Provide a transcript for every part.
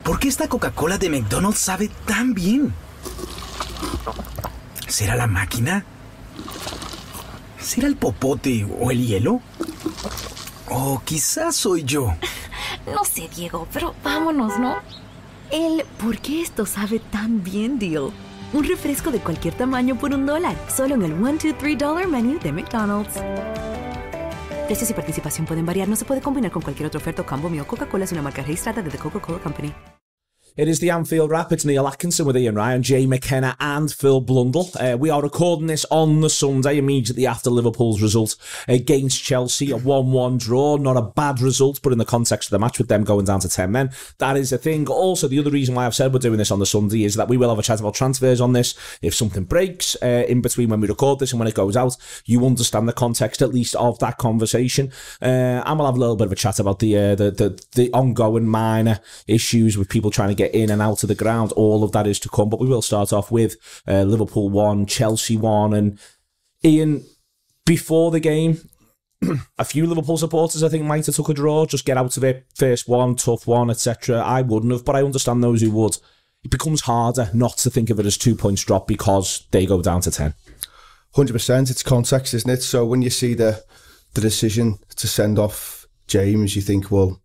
¿Por qué esta Coca-Cola de McDonald's sabe tan bien? ¿Será la máquina? ¿Será el popote o el hielo? O quizás soy yo. No sé, Diego, pero vámonos, ¿no? El ¿por qué esto sabe tan bien deal? Un refresco de cualquier tamaño por $1, solo en el $1, $2, $3 menú de McDonald's. Precios y participación pueden variar, no se puede combinar con cualquier otra oferta o combo mío. Coca-Cola es una marca registrada de The Coca-Cola Company. It is the Anfield Wrap. It's Neil Atkinson with Ian Ryan, Jay McKenna and Phil Blundell. We are recording this on the Sunday, immediately after Liverpool's result against Chelsea. A 1-1 draw. Not a bad result, but in the context of the match with them going down to 10 men, that is a thing. Also, the other reason why I've said we're doing this on the Sunday is that we will have a chat about transfers on this. If something breaks in between when we record this and when it goes out, you understand the context, at least, of that conversation. And we'll have a little bit of a chat about the ongoing minor issues with people trying to get in and out of the ground. All of that is to come, but we will start off with Liverpool 1, Chelsea 1, and Ian, before the game, a few Liverpool supporters I think might have took a draw, just get out of it, first one, tough one, etc. I wouldn't have, but I understand those who would. It becomes harder not to think of it as 2 points drop because they go down to 10. 100%, it's context, isn't it? So when you see the decision to send off James, you think, well,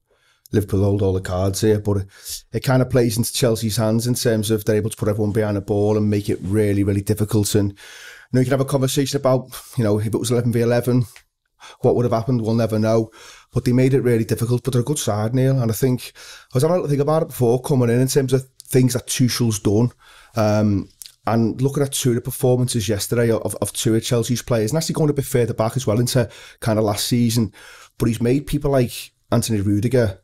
Liverpool hold all the cards here, but it kind of plays into Chelsea's hands in terms of they're able to put everyone behind the ball and make it really, really difficult. And you can have a conversation about, if it was 11v11, what would have happened? We'll never know. But they made it really difficult. But they're a good side, Neil. And I think I was having a little think about it before coming in terms of things that Tuchel's done. And looking at two of the performances yesterday of two of Chelsea's players, and actually going a bit further back as well into kind of last season. But he's made people like Anthony Rudiger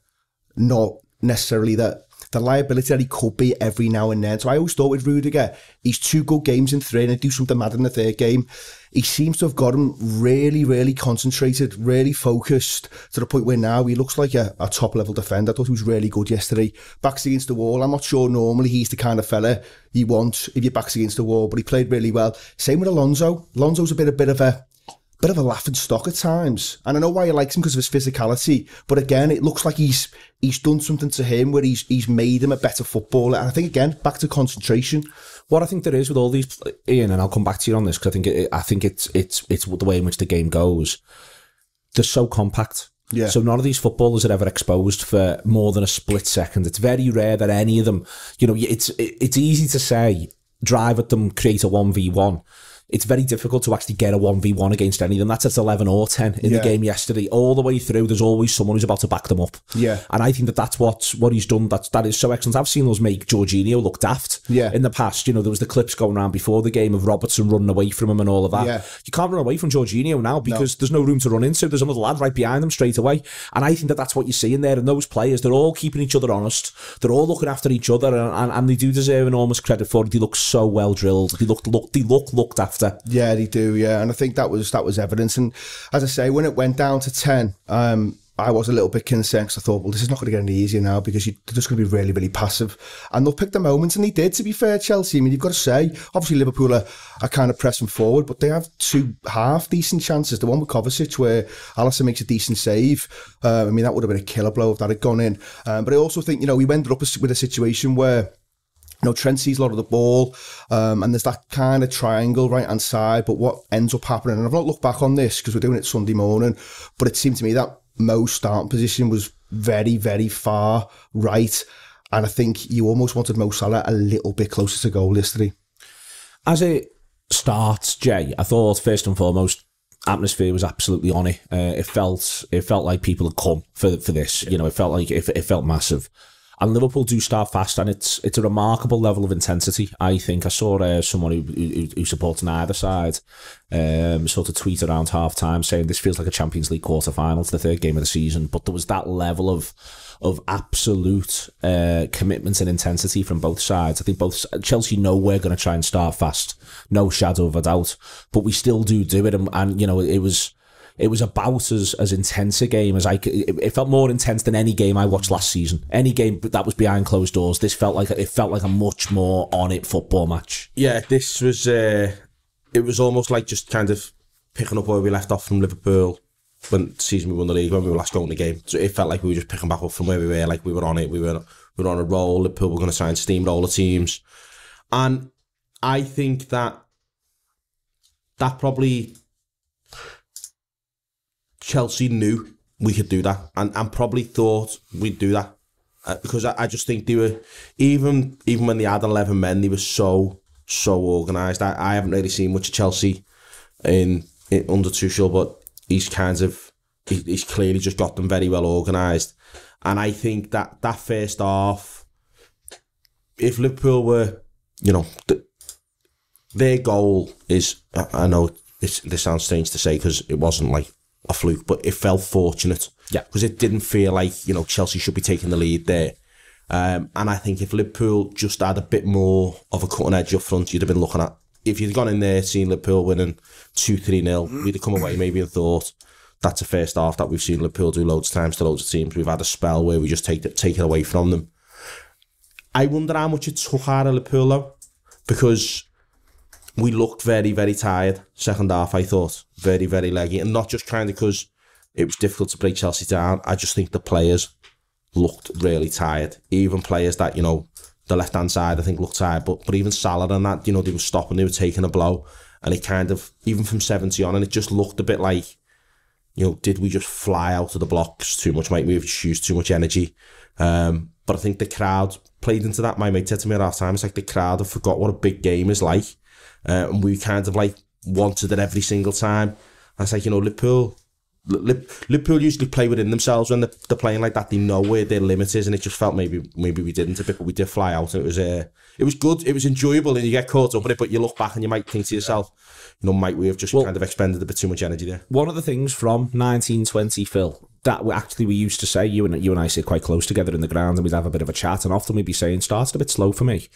not necessarily the liability that he could be every now and then. So I always thought with Rudiger, he's 2 good games in 3 and he'd do something mad in the third game. He seems to have got him really, really concentrated, really focused to the point where now he looks like a top-level defender. I thought he was really good yesterday. Backs against the wall. I'm not sure normally he's the kind of fella you want if your back's against the wall, but he played really well. Same with Alonso. Alonso's a bit of a laughing stock at times. And I know why he likes him because of his physicality. But again, it looks like he's done something to him where he's made him a better footballer. And I think, again, back to concentration. What I think there is with all these, Ian, and I'll come back to you on this because I think it's the way in which the game goes. They're so compact. Yeah. So none of these footballers are ever exposed for more than a split second. It's very rare that any of them, it's easy to say, drive at them, create a 1v1. It's very difficult to actually get a 1v1 against any of them. That's at 11 or 10 in the game yesterday. All the way through, there's always someone who's about to back them up. Yeah. And I think that's what he's done. That is so excellent. I've seen us make Jorginho look daft in the past. There was the clips going around before the game of Robertson running away from him and all of that. Yeah. You can't run away from Jorginho now because there's no room to run into. There's another lad right behind them straight away. And I think that's what you're seeing there. And those players, they're all keeping each other honest. They're all looking after each other. And they do deserve enormous credit for it. They look so well drilled. They looked after. Yeah, they do. Yeah, and I think that was evidence. And as I say, when it went down to 10, I was a little bit concerned because I thought, well, this is not going to get any easier now because they're just going to be really, really passive. And they'll pick the moments, and they did, to be fair, Chelsea. I mean, you've got to say, obviously Liverpool are kind of pressing forward, but they have 2 half-decent chances. The one with Kovacic where Alisson makes a decent save. I mean, that would have been a killer blow if that had gone in. But I also think, we ended up with a situation where Trent sees a lot of the ball, and there's that kind of triangle right-hand side, but what ends up happening, and I've not looked back on this because we're doing it Sunday morning, but it seemed to me that Mo's starting position was very, very far right, and I think you almost wanted Mo Salah a little bit closer to goal yesterday. As it starts, Jay, I thought first and foremost, atmosphere was absolutely on it. It felt like people had come for this. It felt like it felt massive. And Liverpool do start fast, and it's a remarkable level of intensity, I think. I saw someone who supports neither side sort of tweet around half-time saying this feels like a Champions League quarter-final. It's the 3rd game of the season. But there was that level of absolute commitment and intensity from both sides. I think Chelsea know we're going to try and start fast, no shadow of a doubt. But we still do it, and it was about as intense a game as it felt more intense than any game I watched last season. Any game that was behind closed doors. This felt like a much more on it football match. Yeah, this was it was almost like just kind of picking up where we left off from Liverpool when the season we won the league, when we were last going the game. So it felt like we were just picking back up from where we were, like we were on it. We were we were on a roll. Liverpool were going to try and steamroller teams. And I think that probably Chelsea knew we could do that and probably thought we'd do that. Because I just think they were, even when they had 11 men, they were so organised. I haven't really seen much of Chelsea in under Tuchel, but he's clearly just got them very well organised. And I think that first half, if Liverpool were, their goal is, I know this sounds strange to say because it wasn't like a fluke, but it felt fortunate. Yeah. Because it didn't feel like, Chelsea should be taking the lead there. And I think if Liverpool just had a bit more of a cutting edge up front, you'd have been looking at, if you'd gone in there, seen Liverpool winning 2-3-0, we'd have come away maybe and thought, that's a first half that we've seen Liverpool do loads of times to loads of teams. We've had a spell where we just take it away from them. I wonder how much it took out of Liverpool though, because we looked very, very tired. Second half, I thought, very, very leggy. And not just kind of because it was difficult to break Chelsea down. I just think the players looked really tired. Even players that, the left-hand side, I think, looked tired. But even Salah and that, they were stopping, they were taking a blow. And it kind of, even from 70 on, and it just looked a bit like, did we just fly out of the blocks too much? Might we have just used too much energy? But I think the crowd played into that. My mate said to me at half time, it's like the crowd have forgot what a big game is like. And we kind of like wanted it every single time. And it's like, Liverpool usually play within themselves when they're playing like that. They know where their limit is, and it just felt maybe we didn't a bit, but we did fly out, and it was good, it was enjoyable, and you get caught up in it, but you look back and you might think to yourself, might we have just kind of expended a bit too much energy there. One of the things from 1920, Phil, that we used to say, you and I sit quite close together in the ground, and we'd have a bit of a chat, and often we'd be saying, started a bit slow for me.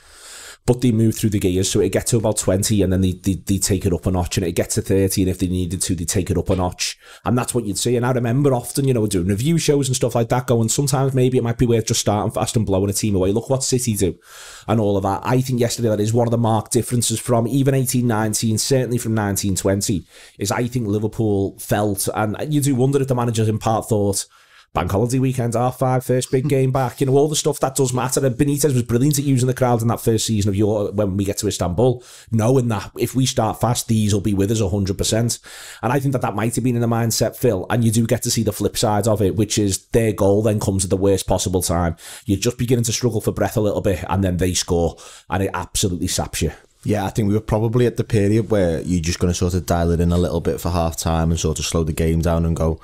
But they move through the gears, so it gets to about 20 and then they take it up a notch, and it gets to 30, and if they needed to, they take it up a notch. And that's what you'd see. And I remember often, doing review shows and stuff like that, going, sometimes maybe it might be worth just starting fast and blowing a team away. Look what City do and all of that. I think yesterday that is one of the marked differences from even 18-19, certainly from 19-20, is I think Liverpool felt, and you do wonder if the managers in part thought, Bank holiday weekend, half-5, first big game back, all the stuff that does matter. And Benitez was brilliant at using the crowd in that first season of when we get to Istanbul, knowing that if we start fast, these will be with us 100%. And I think that might have been in the mindset, Phil, and you do get to see the flip side of it, which is their goal then comes at the worst possible time. You're just beginning to struggle for breath a little bit, and then they score, and it absolutely saps you. Yeah, I think we were probably at the period where you're just going to sort of dial it in a little bit for half-time and sort of slow the game down and go...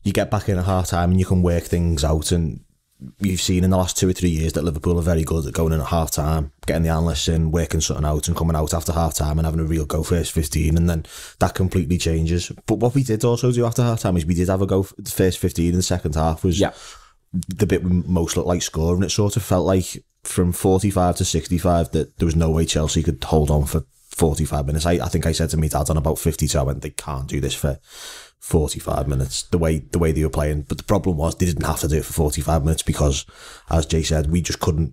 You get back in at half-time and you can work things out, and you've seen in the last 2 or 3 years that Liverpool are very good at going in at half-time, getting the analysts in, working something out and coming out after half-time and having a real go first 15, and then that completely changes. But what we did also do after half-time is we did have a go for the first 15 in the second half was the bit we most looked like scoring. It sort of felt like from 45 to 65 that there was no way Chelsea could hold on for 45 minutes. I think I said to me dad on about 52, I went, they can't do this for 45 minutes, the way they were playing. But the problem was they didn't have to do it for 45 minutes because, as Jay said, we just couldn't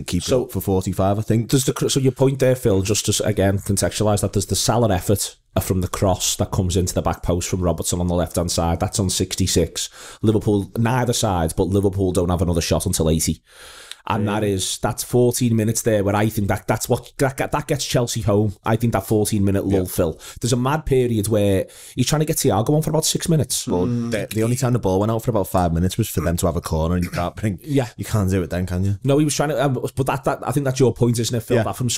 keep it up for 45, I think. So your point there, Phil, just to again contextualise that, there's the Salah effort from the cross that comes into the back post from Robertson on the left-hand side. That's on 66. Liverpool, neither side, but Liverpool don't have another shot until 80. And that's 14 minutes there where I think that gets Chelsea home. I think that 14-minute lull, Phil. There's a mad period where he's trying to get Thiago on for about 6 minutes. The only time the ball went out for about 5 minutes was for them to have a corner, and you can't do it then, can you? No, he was trying to. But that I think that's your point, isn't it, Phil? Yeah. That from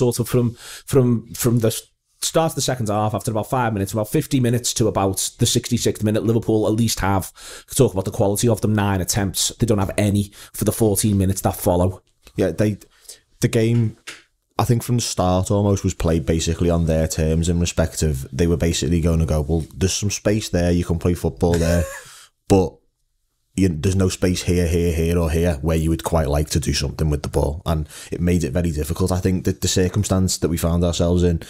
the start of the second half, after about 5 minutes, about 50 minutes to about the 66th minute, Liverpool at least have, talk about the quality of them, 9 attempts. They don't have any for the 14 minutes that follow. Yeah, the game, I think from the start almost was played basically on their terms in respect of they were basically going to go, well, there's some space there, you can play football there, but there's no space here or here where you would quite like to do something with the ball, and it made it very difficult. I think that the circumstance that we found ourselves in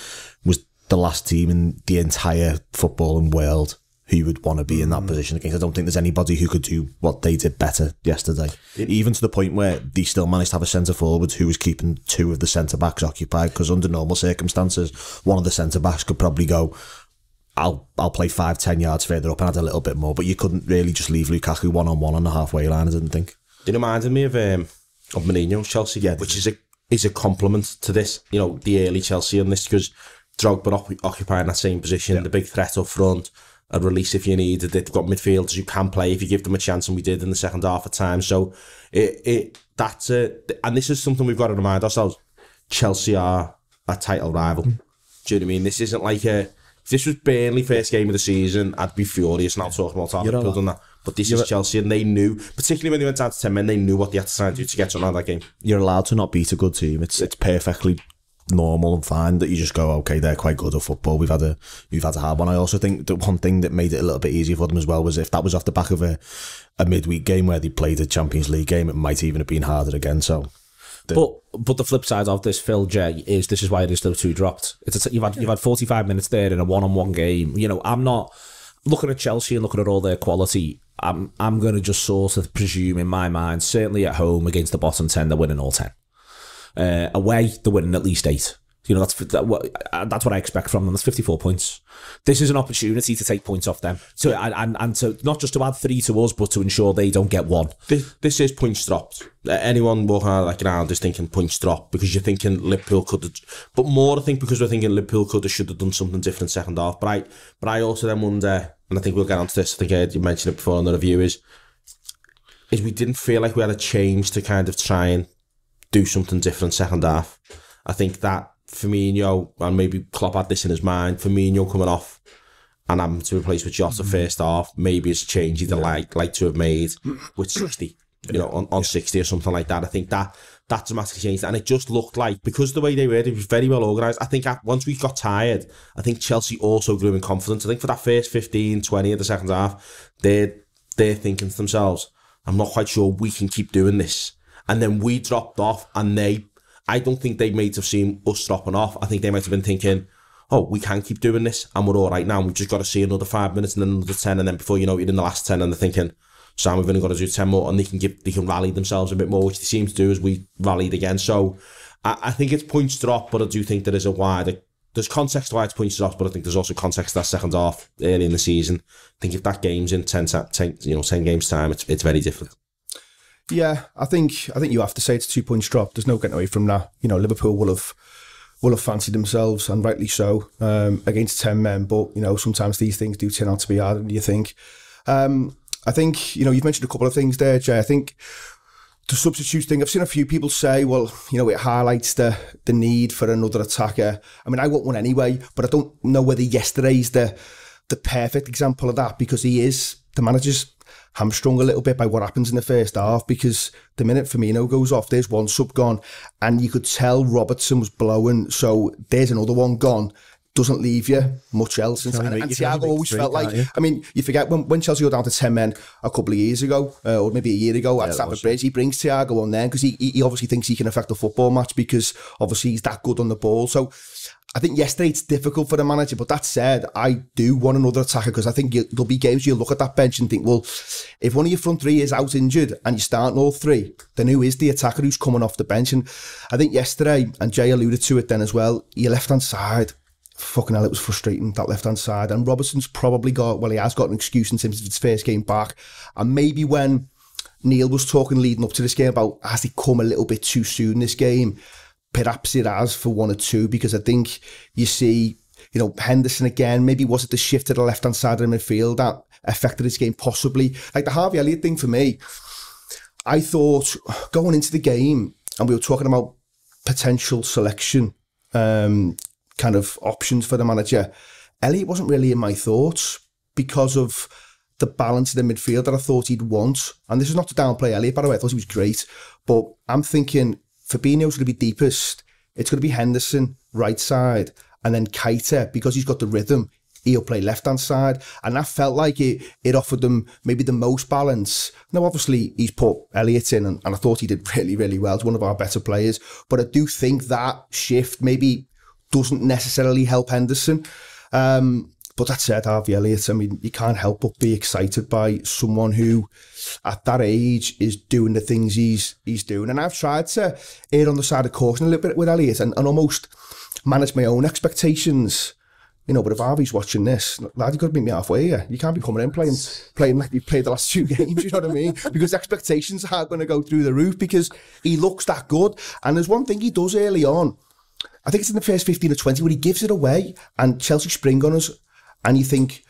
was the last team in the entire footballing world who would want to be in that position against. I don't think there's anybody who could do what they did better yesterday, even to the point where they still managed to have a centre forward who was keeping 2 of the centre backs occupied, because under normal circumstances one of the centre backs could probably go, I'll play 5-10 yards further up and add a little bit more, but you couldn't really just leave Lukaku one-on-one on the halfway line, I didn't think. It reminded me of of Mourinho's Chelsea, which is a compliment to this, you know, the early Chelsea on this, because Drogba occupying that same position, the big threat up front, a release if you need it. They've got midfielders who can play if you give them a chance, and we did in the second half at times. So that's it. And this is something we've got to remind ourselves. Chelsea are a title rival. Do you know what I mean? This isn't like if this was Burnley first game of the season, I'd be furious and I'll talk about Hartlepool and that. But this is Chelsea, and they knew, particularly when they went down to 10 men, they knew what they had to try and do to get something out of that game. You're allowed to not beat a good team. It's perfectly normal and fine that you just go, okay, they're quite good at football. We've had a hard one. I also think that one thing that made it a little bit easier for them as well was if that was off the back of a midweek game where they played a Champions League game, it might even have been harder again. So, but the flip side of this, Phil J, is this is why it is those two dropped. You've had 45 minutes there in a one-on-one game. You know, I'm not looking at Chelsea and looking at all their quality. I'm going to just sort of presume in my mind, certainly at home against the bottom 10, they're winning all 10. Away, they're winning at least 8. You know, that's what I expect from them. That's 54 points. This is an opportunity to take points off them, and to not just to add 3 to us, but to ensure they don't get 1. This is points dropped. Anyone walking around is thinking points dropped because you're thinking Liverpool could have, but more I think because we're thinking Liverpool could have, should have done something different second half. But I also then wonder, and I think we'll get onto this, I think I heard you mention it before in the review, is we didn't feel like we had a change to kind of try and do something different second half. I think that Firmino, and maybe Klopp had this in his mind, Firmino coming off and having to replace with Jota first half, maybe it's a change he'd like to have made with 60, you know, on 60 or something like that. I think that dramatically changed, and it just looked like, because the way they were, it was very well organised. I think once we got tired, I think Chelsea also grew in confidence. I think for that first 15, 20 of the second half, they're thinking to themselves, I'm not quite sure we can keep doing this. And then we dropped off, and I don't think they might have seen us dropping off. I think they might have been thinking, oh, we can keep doing this and we're all right now. We've just got to see another 5 minutes and then another 10. And then before you know it, you're in the last 10 and they're thinking, Sam, we've only got to do 10 more. And they can rally themselves a bit more, which they seem to do as we rallied again. So I think it's points drop, but I do think there is there's context to why it's points drop, but I think there's also context to that second half early in the season. I think if that game's in 10 games time, it's very different. Yeah, I think you have to say it's 2 points drop. There's no getting away from that. You know, Liverpool will have fancied themselves, and rightly so, against 10 men. But you know, sometimes these things do turn out to be harder than you think. I think, you know, you've mentioned a couple of things there, Jay. I think the substitute thing, I've seen a few people say, well, you know, it highlights the need for another attacker. I mean, I want one anyway, but I don't know whether yesterday's the perfect example of that, because the manager's hamstrung a little bit by what happens in the first half, because the minute Firmino goes off, there's one sub gone, and you could tell Robertson was blowing, so there's another one gone. Doesn't leave you much else. And Thiago always felt like, I mean, you forget when Chelsea were down to 10 men a couple of years ago, or maybe a year ago at Stamford Bridge, he brings Thiago on there because he obviously thinks he can affect a football match, because obviously he's that good on the ball. So I think yesterday it's difficult for the manager, but that said, I do want another attacker, because I think there'll be games you'll look at that bench and think, well, if one of your front three is out injured and you're starting all three, then who is the attacker who's coming off the bench? And I think yesterday, and Jay alluded to it then as well, your left-hand side, fucking hell, it was frustrating, that left-hand side. And Robertson's probably he has got an excuse in terms of his first game back. And maybe when Neil was talking leading up to this game about, has he come a little bit too soon this game? Perhaps it has for 1 or 2, because I think you see, you know, Henderson again, maybe was it the shift to the left-hand side of the midfield that affected his game possibly? Like the Harvey Elliott thing for me, I thought going into the game, and we were talking about potential selection, kind of options for the manager, Elliott wasn't really in my thoughts because of the balance in the midfield that I thought he'd want. And this is not to downplay Elliott, by the way, I thought he was great, but I'm thinking Fabinho's going to be deepest, it's going to be Henderson right side, and then Keita, because he's got the rhythm, he'll play left-hand side. And that felt like it offered them maybe the most balance. Now, obviously, he's put Elliott in, and I thought he did really, really well. He's one of our better players. But I do think that shift maybe doesn't necessarily help Henderson. But that said, Harvey Elliott, I mean, you can't help but be excited by someone who, at that age, is doing the things he's doing. And I've tried to err on the side of caution a little bit with Elliott and almost manage my own expectations You know, but if Harvey's watching this, lad, you got to meet me halfway here. You can't be coming in playing like you've played the last 2 games, you know what I mean? Because expectations are going to go through the roof because he looks that good. And there's one thing he does early on. I think it's in the first 15 or 20 where he gives it away and Chelsea spring on us. And you think,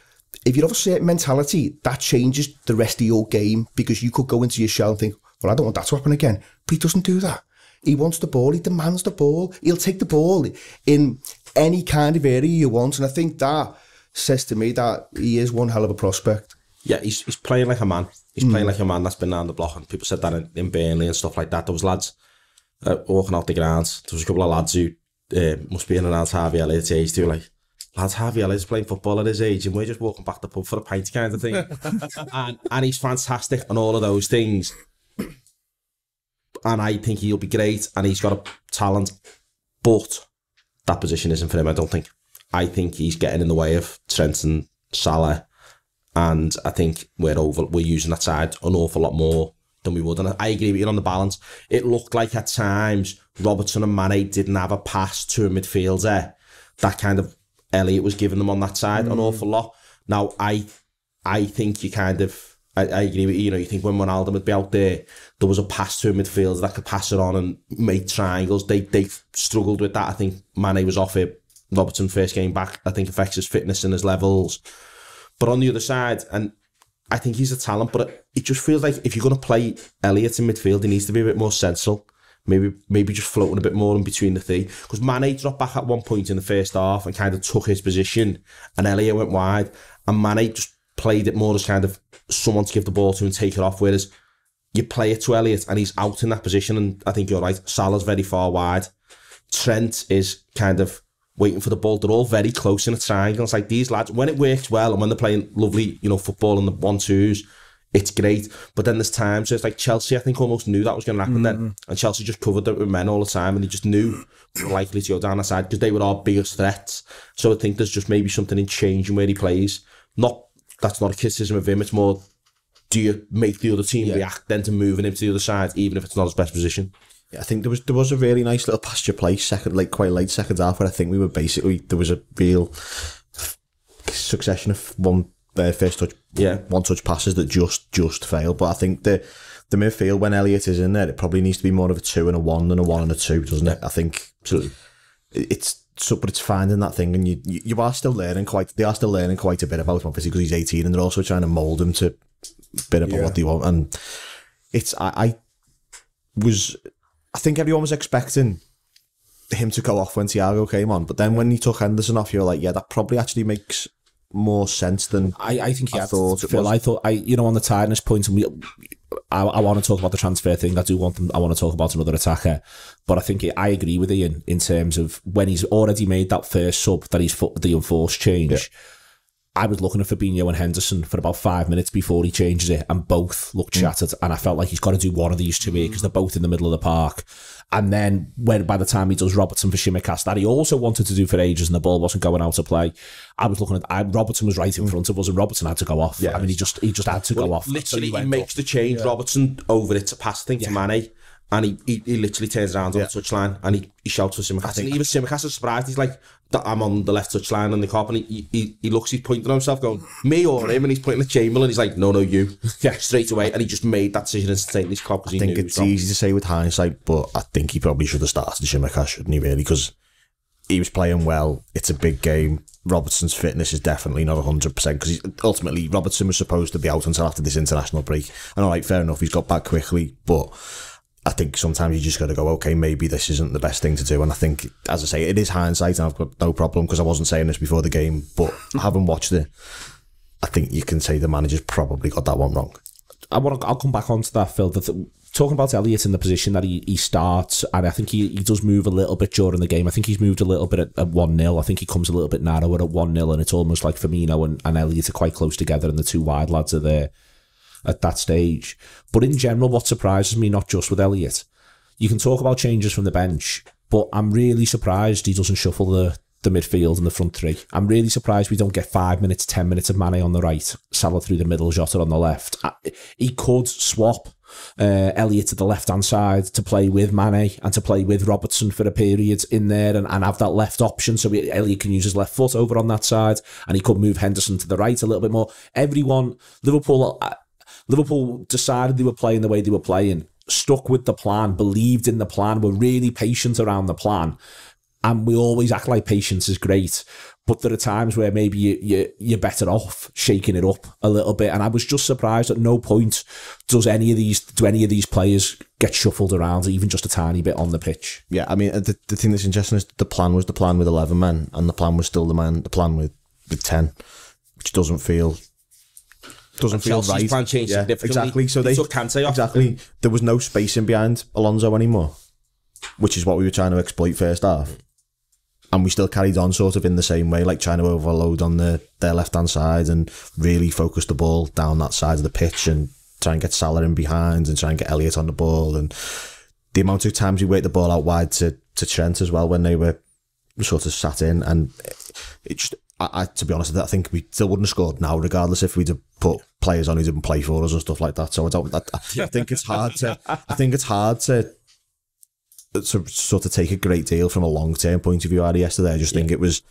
if you have a certain mentality, that changes the rest of your game because you could go into your shell and think, well, I don't want that to happen again. But he doesn't do that. He wants the ball. He demands the ball. He'll take the ball in any kind of area you want. And I think that says to me that he is one hell of a prospect. Yeah, he's playing like a man. He's playing like a man that's been down the block. And people said that in Burnley and stuff like that. There was lads walking out the ground. There was a couple of lads who must be in and out Harvey Elliott's age too. Like, lads, Harvey Elliott's playing football at his age and we're just walking back the pub for a pint kind of thing. and he's fantastic on all of those things. And I think he'll be great and he's got a talent. But that position isn't for him, I don't think. I think he's getting in the way of Trent and Salah. And I think we're using that side an awful lot more than we would. And I agree with you on the balance. It looked like at times Robertson and Mane didn't have a pass to a midfielder. That kind of Elliott was giving them on that side an awful lot. Now, I think you kind of... I agree with you. You know, you think when Ronaldo would be out there was a pass to a midfielder that could pass it on and make triangles. They struggled with that. I think Mane was off it. Robertson first game back, I think affects his fitness and his levels. But on the other side, and I think he's a talent, but it just feels like if you're going to play Elliott in midfield, he needs to be a bit more sensible. Maybe just floating a bit more in between the three. Because Mane dropped back at one point in the first half and kind of took his position, and Elliott went wide, and Mane just played it more as kind of someone to give the ball to and take it off, whereas you play it to Elliott and he's out in that position, and I think you're right, Salah's very far wide. Trent is kind of waiting for the ball. They're all very close in a triangle. It's like these lads, when it works well and when they're playing lovely, you know, football in the 1-2s, it's great. But then there's times, so it's like Chelsea, I think, almost knew that was going to happen then. And Chelsea just covered it with men all the time and they just knew we were likely to go down that side because they were our biggest threats. So I think there's just maybe something in changing where he plays. That's not a criticism of him, it's more, do you make the other team react then to moving him to the other side, even if it's not his best position? Yeah, I think there was a really nice little pasture play, quite late second half, where I think we were basically, there was a real succession of one touch passes that just failed. But I think the midfield, when Elliott is in there, it probably needs to be more of a 2 and a 1 than a 1 and a 2, doesn't it? I think absolutely. But it's finding that thing, and you are still learning they are still learning quite a bit about him, obviously, because he's 18, and they're also trying to mould him to a bit about what they want. And it's I think everyone was expecting him to go off when Thiago came on, but then when he took Henderson off, you're like, yeah, that probably actually makes more sense than I think I thought. Phil, I thought on the tiredness point, and I want to talk about the transfer thing. I want to talk about another attacker, but I think I agree with Ian in terms of when he's already made that first sub that he's the enforced change. Yeah. I was looking at Fabinho and Henderson for about 5 minutes before he changes it, and both looked shattered. And I felt like he's got to do one of these two here because they're both in the middle of the park. And then by the time he does Robertson for Shimicast, that he also wanted to do for ages, and the ball wasn't going out to play. I was looking at Robertson was right in front of us, and Robertson had to go off. Yeah. I mean, he just had to go off. Literally, he makes the change. Robertson over it to pass thing to Mane. And he literally turns around on the touchline and he shouts for Simicast. And even Simicast is surprised. He's like, I'm on the left touchline on the cop, and he looks, he's pointing at himself going, me or him? And he's pointing at Chamberlain. He's like, no, you. Yeah, straight away. And he just made that decision instantaneously. I think it's easy to say with hindsight, but I think he probably should have started Simicast, shouldn't he, really? Because he was playing well. It's a big game. Robertson's fitness is definitely not 100% because ultimately Robertson was supposed to be out until after this international break. And all right, fair enough, he's got back quickly, but I think sometimes you just got to go, okay, maybe this isn't the best thing to do. And I think, as I say, it is hindsight, and I've got no problem because I wasn't saying this before the game, but having watched it, I think you can say the manager's probably got that one wrong. I'll come back onto that, Phil. Talking about Elliott in the position that he starts, and I think he does move a little bit during the game. I think he's moved a little bit at 1-0. I think he comes a little bit narrower at 1-0, and it's almost like Firmino and Elliott are quite close together, and the two wide lads are there at that stage. But in general, what surprises me, not just with Elliott, you can talk about changes from the bench, but I'm really surprised he doesn't shuffle the midfield and the front three. I'm really surprised we don't get 5 minutes, 10 minutes of Mane on the right, Salah through the middle, Jota on the left. He could swap, Elliott to the left-hand side to play with Mane and to play with Robertson for a period in there and have that left option so Elliott can use his left foot over on that side and he could move Henderson to the right a little bit more. Everyone, Liverpool decided they were playing the way they were playing, stuck with the plan, believed in the plan, were really patient around the plan. And we always act like patience is great. But there are times where maybe you're better off shaking it up a little bit. And I was just surprised at no point do any of these players get shuffled around, even just a tiny bit on the pitch. Yeah, I mean, the thing that's interesting is the plan was the plan with 11 men, and the plan was still the plan with 10, which doesn't feel right. Plan changed significantly. Exactly. So they took Kante off. Exactly. There was no spacing behind Alonso anymore, which is what we were trying to exploit first half. And we still carried on sort of in the same way, like trying to overload on their left-hand side and really focus the ball down that side of the pitch and try and get Salah in behind and try and get Elliott on the ball. And the amount of times we worked the ball out wide to Trent as well when they were sort of sat in. And it just, to be honest, I think we still wouldn't have scored now, regardless if we'd have put players on who didn't play for us and stuff like that. So I think it's hard to sort of take a great deal from a long-term point of view out of yesterday. I just think it was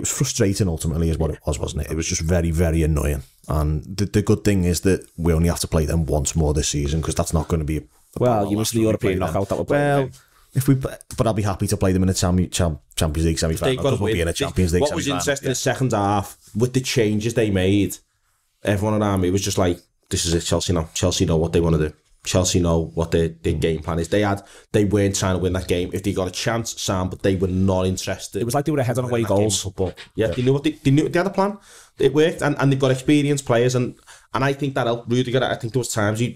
frustrating ultimately is what it was, wasn't it? It was just very, very annoying. And the good thing is that we only have to play them once more this season because that's not going to be you missed the European knockout that we're playing. But I'll be happy to play them in a Champions League semi-final. We'll be in a Champions League What was interesting in the second half, with the changes they made, everyone around me was just like, this is it, Chelsea now. Chelsea know what they want to do. Chelsea know what their game plan is. They weren't trying to win that game. If they got a chance, Sam, but they were not interested. It was like they were ahead on away goals. Yeah, they knew they had a plan. It worked, and they've got experienced players, and I think that helped Rudiger. I think there was times he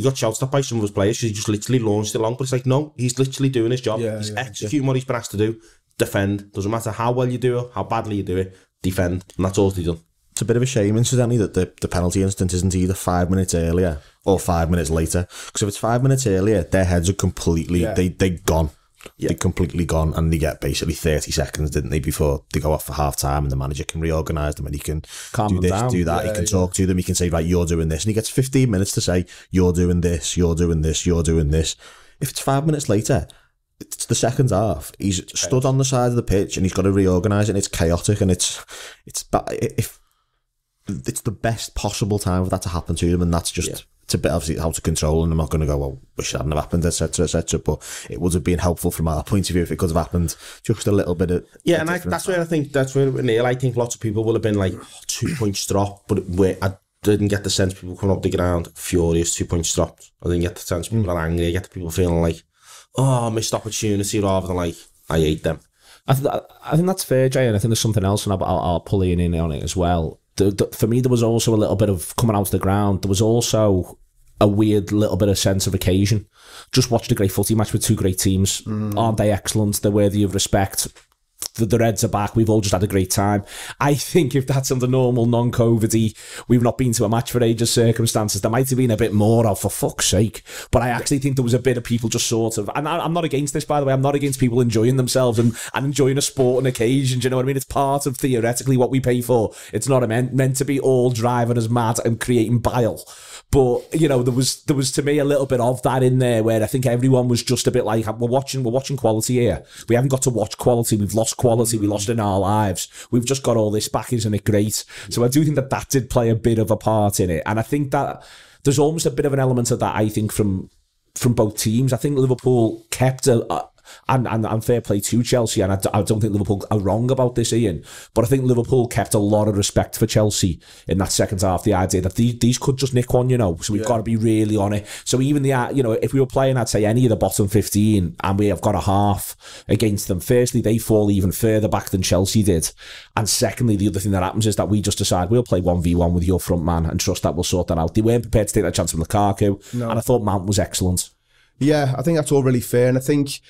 got shouted at by some of his players. He just literally launched it long, but it's like, no, he's literally doing his job. He's executing what he's been asked to do. Defend. Doesn't matter how well you do it, how badly you do it. Defend, and that's all he's done. It's a bit of a shame, incidentally, that the penalty instant isn't either 5 minutes earlier or 5 minutes later. Because if it's 5 minutes earlier, their heads are completely, they're gone. Yeah. They're completely gone, and they get basically 30 seconds, didn't they, before they go off for half-time, and the manager can reorganise them, and he can do this, do that, he can talk to them, he can say, right, you're doing this, and he gets 15 minutes to say, you're doing this, you're doing this, you're doing this. If it's 5 minutes later, it's the second half. He's stood on the side of the pitch, and he's got to reorganise it, and it's chaotic, and it's the best possible time for that to happen to them, and that's just it's a bit obviously out of control, and I'm not going to go, well, wish it hadn't have happened, etc., but it would have been helpful from our point of view if it could have happened just a little bit of that's where Neil, I think lots of people will have been like 2 points dropped, but I didn't get the sense people coming up the ground furious, 2 points dropped. I didn't get the sense people are angry. I get the people feeling like, oh, missed opportunity, rather than like, I hate them. I think that's fair, Jay, and I think there's something else, and I'll pull Ian in on it as well. For me, there was also a little bit of coming out of the ground. There was also a weird little bit of sense of occasion. Just watched a great footy match with two great teams. Aren't they excellent? They're worthy of respect. The Reds are back. We've all just had a great time. I think if that's under normal, non-COVID-y, we've not been to a match for ages circumstances, there might have been a bit more of, for fuck's sake. But I actually think there was a bit of people just sort of, and I'm not against this, by the way, I'm not against people enjoying themselves and enjoying a sport and occasion, do you know what I mean? It's part of, theoretically, what we pay for. It's not meant to be all driving us mad and creating bile. But, you know, there was to me a little bit of that in there where I think everyone was just a bit like, we're watching quality here. We haven't got to watch quality. We've lost quality. We lost in our lives. We've just got all this back. Isn't it great? So I do think that did play a bit of a part in it. And I think that there's almost a bit of an element of that, I think, from both teams. I think Liverpool kept and fair play to Chelsea, and I don't think Liverpool are wrong about this, Ian, but I think Liverpool kept a lot of respect for Chelsea in that second half. The idea that these could just nick one, you know, so we've got to be really on it. So even if we were playing, I'd say any of the bottom 15, and we have got a half against them, firstly, they fall even further back than Chelsea did, and secondly, the other thing that happens is that we just decide we'll play 1v1 with your front man and trust that we'll sort that out. They weren't prepared to take that chance from Lukaku, and I thought Mount was excellent. Yeah, I think that's all really fair, and I think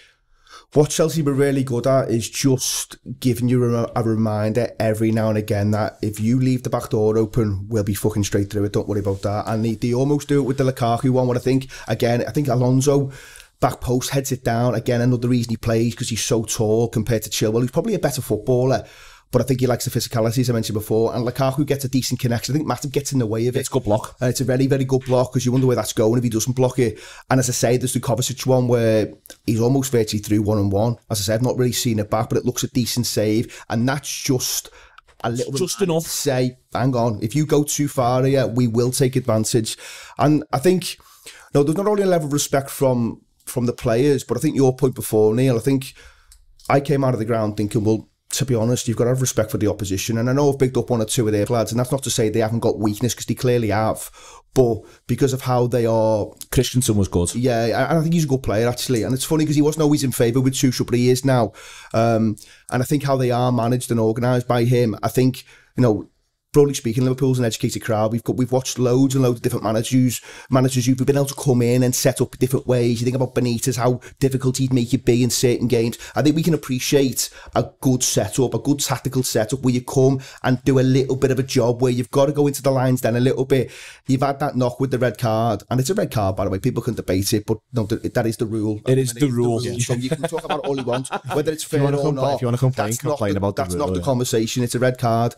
what Chelsea were really good at is just giving you a reminder every now and again that if you leave the back door open, we'll be fucking straight through it. Don't worry about that. And they almost do it with the Lukaku one. What I think Alonso back post heads it down. Again, another reason he plays because he's so tall compared to Chilwell, who's probably a better footballer. but I think he likes the physicality, as I mentioned before. And Lukaku gets a decent connection. I think Matip gets in the way of it. It's a good block. It's a very, very good block, because you wonder where that's going if he doesn't block it. And as I say, there's the Kovacic one where he's almost virtually through 1-on-1. As I said, I've not really seen it back, but it looks a decent save. And that's just a little bit just enough to say, hang on, if you go too far here, we will take advantage. And I think, there's not only a level of respect from the players, but I think your point before, Neil, I think I came out of the ground thinking, well, to be honest, you've got to have respect for the opposition. And I know I've picked up one or two of their lads, and that's not to say they haven't got weakness, because they clearly have. But because of how they are... Christensen was good. Yeah, I think he's a good player, actually. And it's funny, because he wasn't always in favour with Tuchel, but he is now. And I think how they are managed and organised by him, I think, broadly speaking, Liverpool's an educated crowd. We've watched loads and loads of different managers who've been able to come in and set up different ways. You think about Benitez, how difficult he'd make it be in certain games. I think we can appreciate a good setup, a good tactical setup, where you come and do a little bit of a job, where you've got to go into the lines then a little bit. You've had that knock with the red card, and it's a red card, by the way. People can debate it, but no, that is the rule. It is the rule. So you can talk about it all you want, whether it's fair or not. If you want to complain about the rule, that's not the conversation. It's a red card.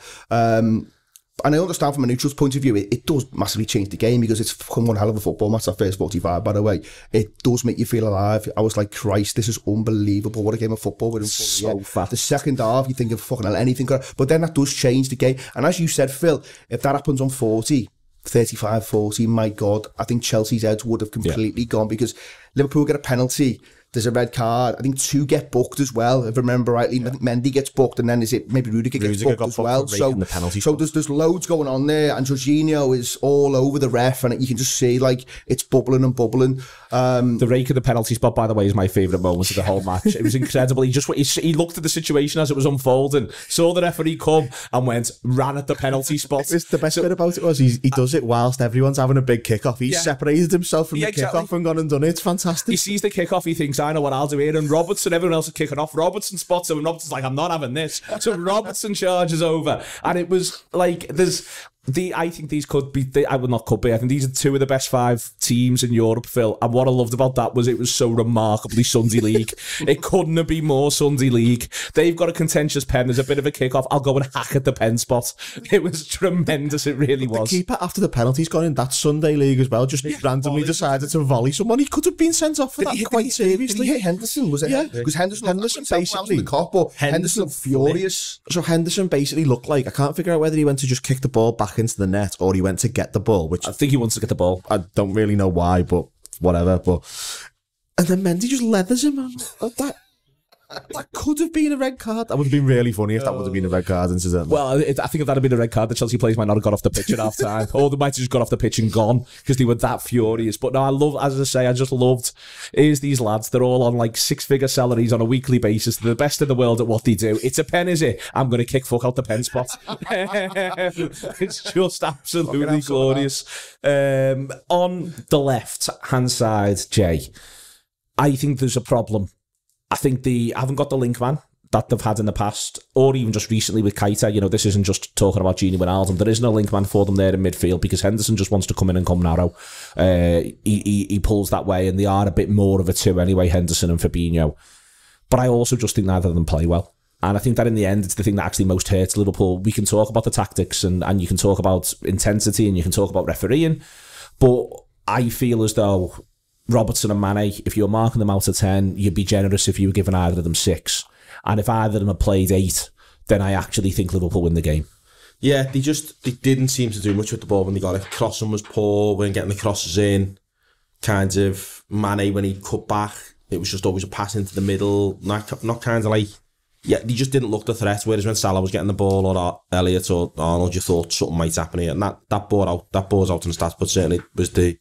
And I understand from a neutral's point of view, it does massively change the game, because it's fucking one hell of a football match, that first 45, by the way. It does make you feel alive. I was like, Christ, this is unbelievable. What a game of football we're in. So fast. The second half, you think of fucking hell, anything. But then that does change the game. And as you said, Phil, if that happens on 35, 40, my God, I think Chelsea's heads would have completely gone, because Liverpool get a penalty. There's a red card. I think 2 get booked as well, if I remember rightly. I think Mendy gets booked, and then is it maybe Rudiger gets booked as well. So there's loads going on there, and Jorginho is all over the ref, and you can just see like it's bubbling and bubbling. The rake of the penalty spot, by the way, is my favourite moment of the whole match. It was incredible. He looked at the situation as it was unfolding, saw the referee come, and ran at the penalty spot. The best bit about it was he does it whilst everyone's having a big kick-off. He's separated himself from the kick-off and gone and done it. It's fantastic. He sees the kick-off, he thinks, I know what I'll do here. And Robertson, everyone else is kicking off. Robertson spots him, and Robertson's like, I'm not having this. So Robertson charges over. And it was like, I think these could be, I think these are 2 of the best 5 teams in Europe, Phil. And what I loved about that was it was so remarkably Sunday League. It couldn't have been more Sunday League. They've got a contentious pen. There's a bit of a kick-off. I'll go and hack at the pen spot. It was tremendous. It really was. The keeper, after the penalty's gone in that Sunday League as well, just randomly decided to volley someone. He could have been sent off for that quite seriously. Did he hit Henderson? Was it? Yeah. Because Henderson basically the cop, but Henderson furious. So Henderson basically looked like, I can't figure out whether he went to just kick the ball back into the net or he went to get the ball, which I think he wants to get the ball. I don't really know why, but whatever. And then Mendy just leathers him. That could have been a red card. That would have been really funny if that would have been a red card, incidentally. Well, I think if that had been a red card, the Chelsea players might not have got off the pitch at half time, or they might have just got off the pitch and gone because they were that furious. But no, I just loved these lads. They're all on like 6-figure salaries on a weekly basis. They're the best in the world at what they do. It's a pen, is it? I'm going to kick fuck out the pen spot. It's just absolutely glorious. On the left hand side, Jay, I think there's a problem. I think they haven't got the link man that they've had in the past, or even just recently with Keita. This isn't just talking about Gini Wijnaldum. There is no link man for them there in midfield because Henderson just wants to come in and come narrow. He pulls that way, and they are a bit more of a 2 anyway, Henderson and Fabinho. But I also just think neither of them play well. And I think that in the end, it's the thing that actually most hurts Liverpool. We can talk about the tactics and you can talk about intensity and you can talk about refereeing, but I feel as though Robertson and Mane, if you're marking them out of 10, you'd be generous if you were giving either of them 6. And if either of them had played 8, then I actually think Liverpool win the game. Yeah, they didn't seem to do much with the ball when they got it. Crossing was poor when getting the crosses in. Kind of Mane, when he cut back, it was just always a pass into the middle. Not kind of like, yeah, they just didn't look the threat. Whereas when Salah was getting the ball, or Elliott or Arnold, you thought something might happen here. And that bore out in the stats, but certainly it was the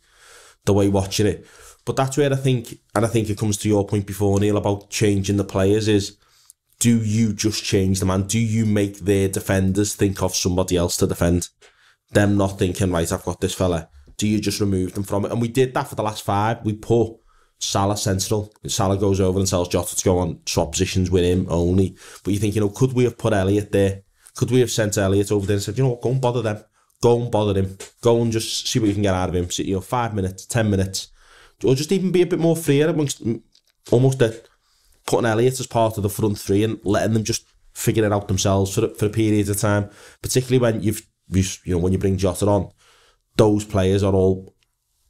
way watching it. But that's where I think it comes to your point before, Neil, about changing the players is, do you just change them? And do you make their defenders think of somebody else to defend? Them not thinking, right, I've got this fella. Do you just remove them from it? And we did that for the last 5. We put Salah central. Salah goes over and tells Jota to go on swap positions with him only. But you think, could we have put Elliott there? Could we have sent Elliott over there and said, what, go and bother them. Go and bother him. Go and just see what you can get out of him. 5 minutes, 10 minutes. Or just even be a bit more freer amongst almost putting Elliott as part of the front 3 and letting them just figure it out themselves for a period of time, particularly when when you bring Jota on. Those players are all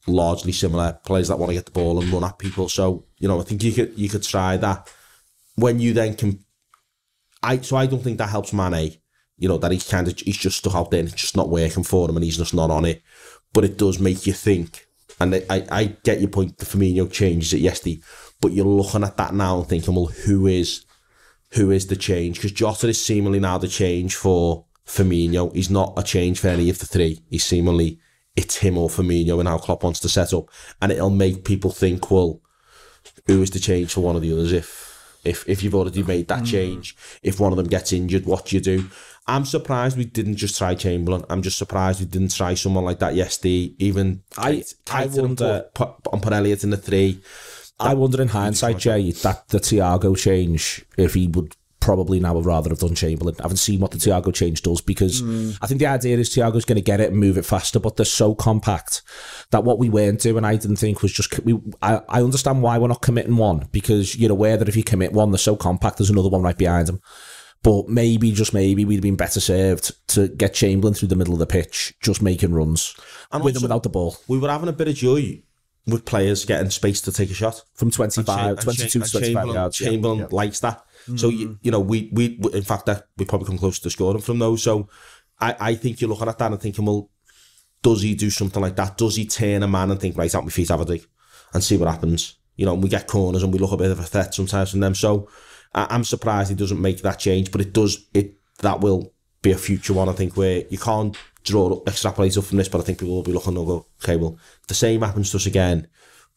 largely similar players that want to get the ball and run at people. So I think you could try that. When you then can, I don't think that helps Mane. That he's just stuck out there and it's just not working for him and he's just not on it. But it does make you think. And I get your point. The Firmino changes it yesterday, but you're looking at that now and thinking, well, who is the change? Because Jota is seemingly now the change for Firmino. He's not a change for any of the three. He's seemingly, it's him or Firmino and how Klopp wants to set up. And it'll make people think, well, who is the change for one of the others if you've already made that change? If one of them gets injured, what do you do? I'm surprised we didn't just try Chamberlain. I'm just surprised we didn't try someone like that yesterday. Even I wonder, put Elliott in the 3. I wonder in hindsight, Jay, that the Thiago change, if he would probably now have rather have done Chamberlain. I haven't seen what the Thiago change does because I think the idea is Thiago's going to get it and move it faster, but they're so compact that what we weren't doing, I didn't think was just... I understand why we're not committing one, because you're aware that if you commit one, they're so compact, there's another one right behind them. But maybe, just maybe, we'd have been better served to get Chamberlain through the middle of the pitch, just making runs, and with and without the ball. We were having a bit of joy with players getting space to take a shot. From 22 to 25 yards. Chamberlain likes that. So, we in fact, we probably come close to scoring from those. So, I think you're looking at that and thinking, well, does he do something like that? Does he turn a man and think, right, out my feet, have a dig, and see what happens? And we get corners and we look a bit of a threat sometimes from them. So, I'm surprised he doesn't make that change, but that will be a future one, I think, where you can't extrapolate up from this, but I think people will be looking and go, okay, well, if the same happens to us again,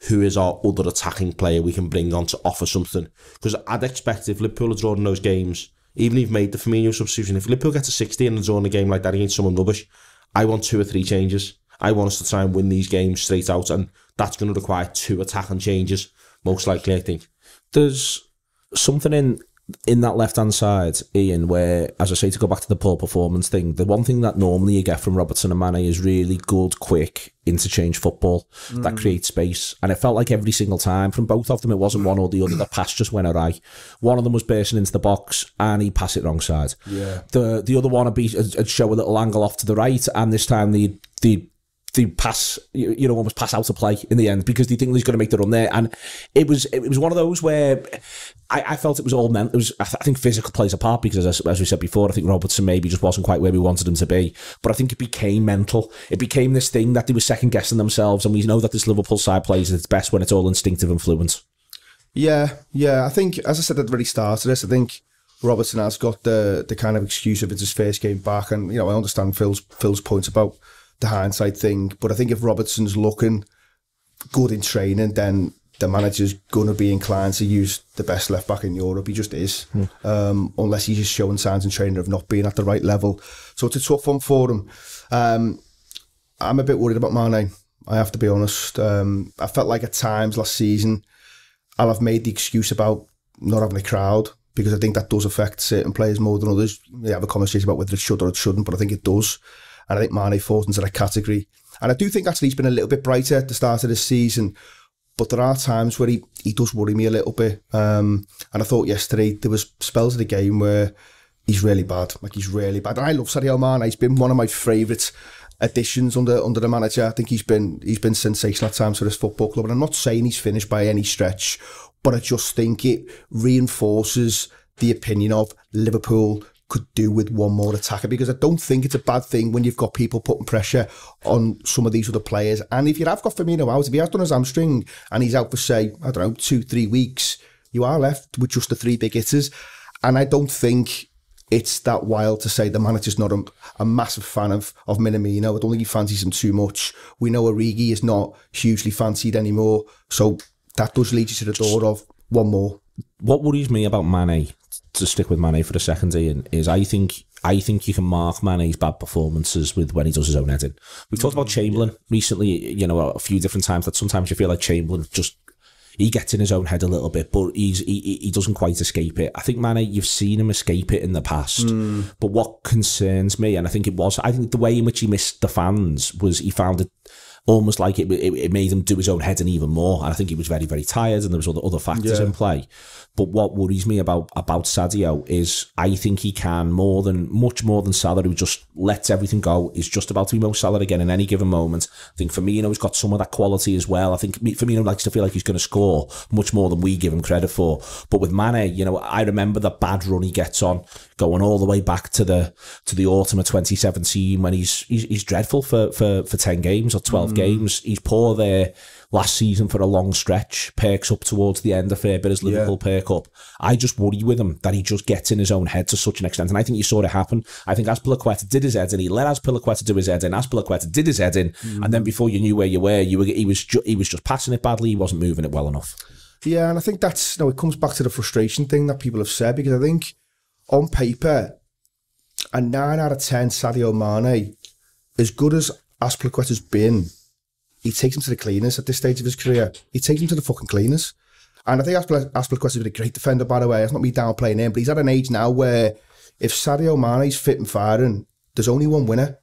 who is our other attacking player we can bring on to offer something? Because I'd expect if Liverpool are drawing those games, even if you've made the Firmino substitution, if Liverpool get to 60 and they're drawing a game like that against someone rubbish, I want 2 or 3 changes. I want us to try and win these games straight out, and that's going to require 2 attacking changes, most likely, I think. There's something in that left-hand side, Ian, where, as I say, to go back to the poor performance thing, the one thing that normally you get from Robertson and Mane is really good, quick, interchange football that creates space. And it felt like every single time from both of them, it wasn't one or the other. The pass just went awry. One of them was bursting into the box and he passed it wrong side. Yeah. The other one would show a little angle off to the right, and this time the pass, almost pass out of play in the end because they think he's going to make the run there. And it was one of those where I felt it was all meant. I think physical plays a part because, as we said before, I think Robertson maybe just wasn't quite where we wanted him to be. But I think it became mental. It became this thing that they were second guessing themselves, and we know that this Liverpool side plays at its best when it's all instinctive and fluent. Yeah. I think, as I said at the very start of this, I think Robertson has got the kind of excuse of it's his first game back, and I understand Phil's points about the hindsight thing, but I think if Robertson's looking good in training, then the manager's going to be inclined to use the best left back in Europe. He just is, unless he's just showing signs in training of not being at the right level. So it's a tough one for him. I'm a bit worried about Mane, I have to be honest. I felt like at times last season I'll have made the excuse about not having a crowd, because I think that does affect certain players more than others. We have a conversation about whether it should or it shouldn't, but I think it does. And I think Mane falls into that category. And I do think actually he's been a little bit brighter at the start of this season, but there are times where he does worry me a little bit. And I thought yesterday there was spells of the game where he's really bad. Like, he's really bad. And I love Sadio Mane. He's been one of my favourite additions under the manager. I think he's been sensational at times for this football club. And I'm not saying he's finished by any stretch, but I just think it reinforces the opinion of Liverpool could do with one more attacker, because I don't think it's a bad thing when you've got people putting pressure on some of these other players. And if you have got Firmino out, if he has done his hamstring and he's out for, say, I don't know, 2-3 weeks, you are left with just the 3 big hitters. And I don't think it's that wild to say the manager's not a massive fan of Minamino. I don't think he fancies him too much. We know Origi is not hugely fancied anymore. So that does lead you to the door of one more. What worries me about Mane, to stick with Mane for a second, Ian, is I think you can mark Mane's bad performances with when he does his own heading. We've talked about Chamberlain recently, a few different times, that sometimes you feel like Chamberlain he gets in his own head a little bit, but he doesn't quite escape it. I think Mane, you've seen him escape it in the past, but what concerns me, and I think the way in which he missed the fans was he found almost like it made him do his own heading even more. And I think he was very, very tired, and there was other factors in play. But what worries me about Sadio is I think he can much more than Salah, who just lets everything go, is just about to be Mo Salah again in any given moment. I think Firmino's got some of that quality as well. I think Firmino likes to feel like he's going to score much more than we give him credit for. But with Mane, you know, I remember the bad run he gets on, going all the way back to the autumn of 2017 when he's dreadful for 10 games or 12 games. He's poor there last season for a long stretch, perks up towards the end a fair bit as Liverpool perk up. I just worry with him that he just gets in his own head to such an extent, and I think you saw it happen. I think Azpilicueta did his head in, he let Azpilicueta do his head in, Azpilicueta did his head in, and then before you knew where you were, he was just passing it badly, he wasn't moving it well enough. Yeah, and I think that's, it comes back to the frustration thing that people have said, because I think on paper, a 9 out of 10 Sadio Mane, as good as Azpilicueta's been, he takes him to the cleaners at this stage of his career. He takes him to the fucking cleaners. And I think Azpilicueta's been a great defender, by the way. It's not me downplaying him, but he's at an age now where if Sadio Mane's fit and firing, there's only one winner.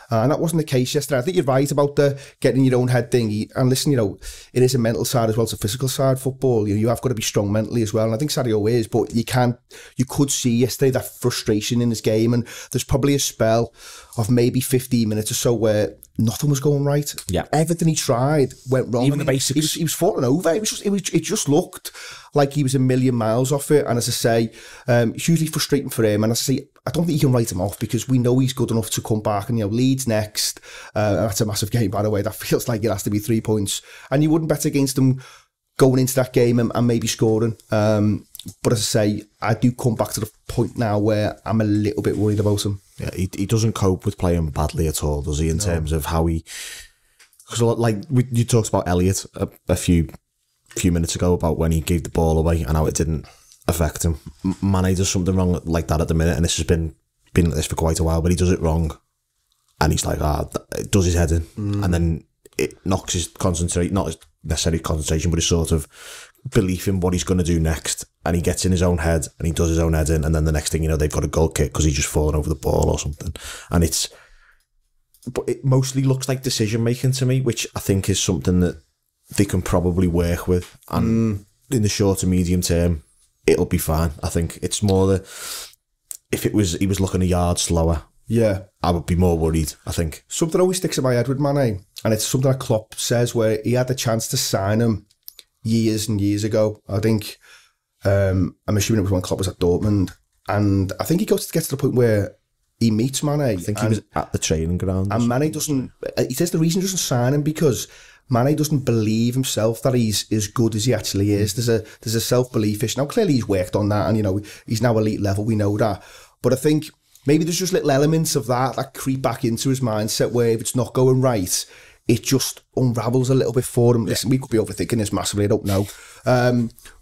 And that wasn't the case yesterday. I think you're right about the getting your own head thing. And listen, it is a mental side as well as a physical side, football. You have got to be strong mentally as well. And I think Sadio is, but you could see yesterday that frustration in his game. And there's probably a spell of maybe 15 minutes or so where nothing was going right. Yeah, everything he tried went wrong. Even the basics. He was falling over. It just looked like he was a million miles off it. And as I say, hugely frustrating for him. And as I say, I don't think you can write him off because we know he's good enough to come back. And Leeds next. That's a massive game, by the way. That feels like it has to be 3 points. And you wouldn't bet against them going into that game and maybe scoring. But as I say, I do come back to the point now where I'm a little bit worried about him. Yeah, he doesn't cope with playing badly at all, does he? In terms of how he, because you talked about Elliott a few minutes ago about when he gave the ball away and how it didn't affect him. Mane does something wrong like that at the minute, and this has been like this for quite a while. But he does it wrong, and he's like, it does his head in, and then it knocks his concentration, not necessarily concentration, but his sort of belief in what he's going to do next, and he gets in his own head and he does his own head in, and then the next thing you know, they've got a goal kick because he's just fallen over the ball or something. And but it mostly looks like decision making to me, which I think is something that they can probably work with, and in the short to medium term it'll be fine. I think it's more that if he was looking a yard slower, I would be more worried, I think. Something always sticks in my head with Mane, and it's something that Klopp says, where he had the chance to sign him years and years ago. I think, I'm assuming it was when Klopp was at Dortmund, and I think he gets to the point where he meets Mane. I think he was at the training ground. And Mane doesn't, he says the reason he doesn't sign him because Mane doesn't believe himself that he's as good as he actually is. There's a self-belief issue. Now, clearly he's worked on that, and, he's now elite level, we know that. But I think maybe there's just little elements of that creep back into his mindset where if it's not going right, it just unravels a little bit for him. Listen, we could be overthinking this massively, I don't know.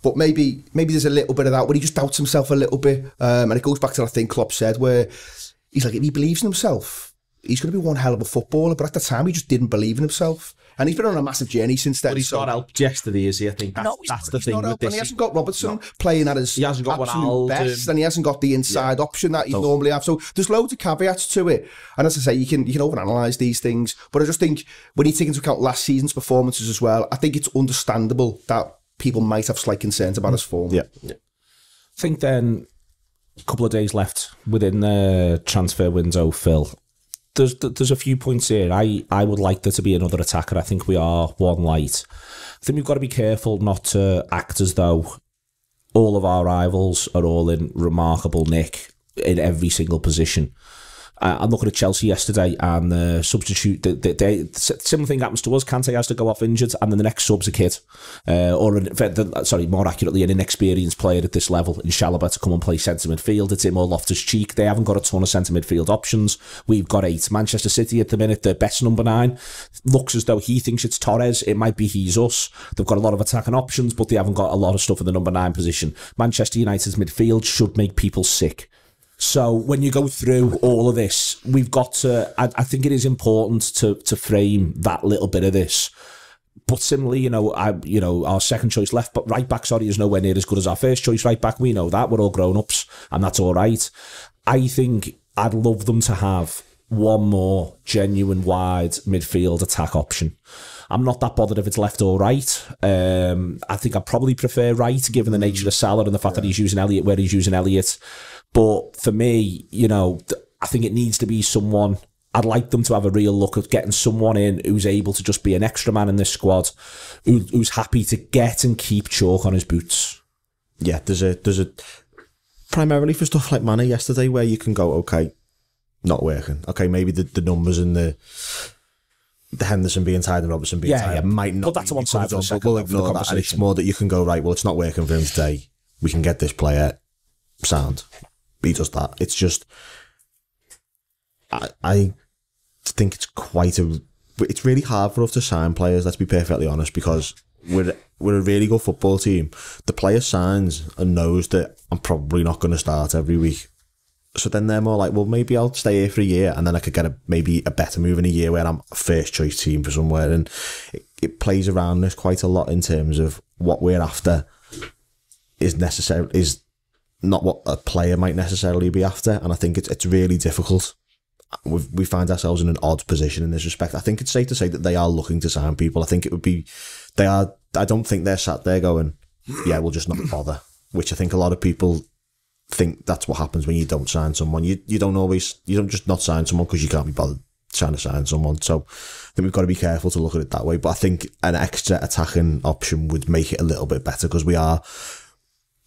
But maybe there's a little bit of that where he just doubts himself a little bit. And it goes back to that thing Klopp said where he's like, if he believes in himself, he's going to be one hell of a footballer. But at the time, he just didn't believe in himself. And he's been on a massive journey since then. But he's not helped yesterday, is he? I think that's the thing with this. And he hasn't got Robertson playing at his absolute best, and he hasn't got the inside option that he normally has. So there's loads of caveats to it. And as I say, you can overanalyze these things. But I just think when you take into account last season's performances as well, I think it's understandable that people might have slight concerns about his form. Yeah. I think then a couple of days left within the transfer window, Phil. There's a few points here. I would like there to be another attacker. I think we are one light. I think we've got to be careful not to act as though all of our rivals are all in remarkable nick in every single position. I'm looking at Chelsea yesterday, and the substitute, the similar thing happens to us. Kante has to go off injured, and then the next sub's a kid, more accurately, an inexperienced player at this level in Chalobah to come and play centre midfield. It's him or Loftus-Cheek. They haven't got a ton of centre midfield options. We've got 8. Manchester City at the minute, their best number 9 looks as though he thinks it's Torres. It might be Jesus. They've got a lot of attacking options, but they haven't got a lot of stuff in the number 9 position. Manchester United's midfield should make people sick. So when you go through all of this, we've got to, I think it is important to frame that little bit of this. But similarly, our second choice right back, is nowhere near as good as our first choice right back. We know that. We're all grown-ups, and that's all right. I think I'd love them to have one more genuine wide midfield attack option. I'm not that bothered if it's left or right. I think I probably prefer right, given the nature of Salah and the fact that he's using Elliott where he's using Elliott. But for me, you know, I think it needs to be someone. I'd like them to have a real look at getting someone in who's able to just be an extra man in this squad, who's happy to get and keep chalk on his boots. Yeah, there's a primarily for stuff like Mane yesterday where you can go, okay, not working. Okay, maybe the numbers and the Henderson being tired and Robertson being tired might not. But that's one side for a second. We'll ignore that. And it's more that you can go, right, well, it's not working for him today. We can get this player sound. He does that. It's just, I think it's really hard for us to sign players, let's be perfectly honest, because we're a really good football team. The player signs and knows that I'm probably not going to start every week. So then they're more like, well, maybe I'll stay here for a year and then I could get maybe a better move in a year where I'm a first choice team for somewhere. And it plays around this quite a lot in terms of what we're after is not what a player might necessarily be after. And I think it's really difficult. We find ourselves in an odd position in this respect. I think it's safe to say that they are looking to sign people. I think it would be, I don't think they're sat there going, yeah, we'll just not bother, which I think a lot of people think that's what happens when you don't sign someone. You don't just not sign someone because you can't be bothered trying to sign someone. So I think we've got to be careful to look at it that way. But I think an extra attacking option would make it a little bit better because we're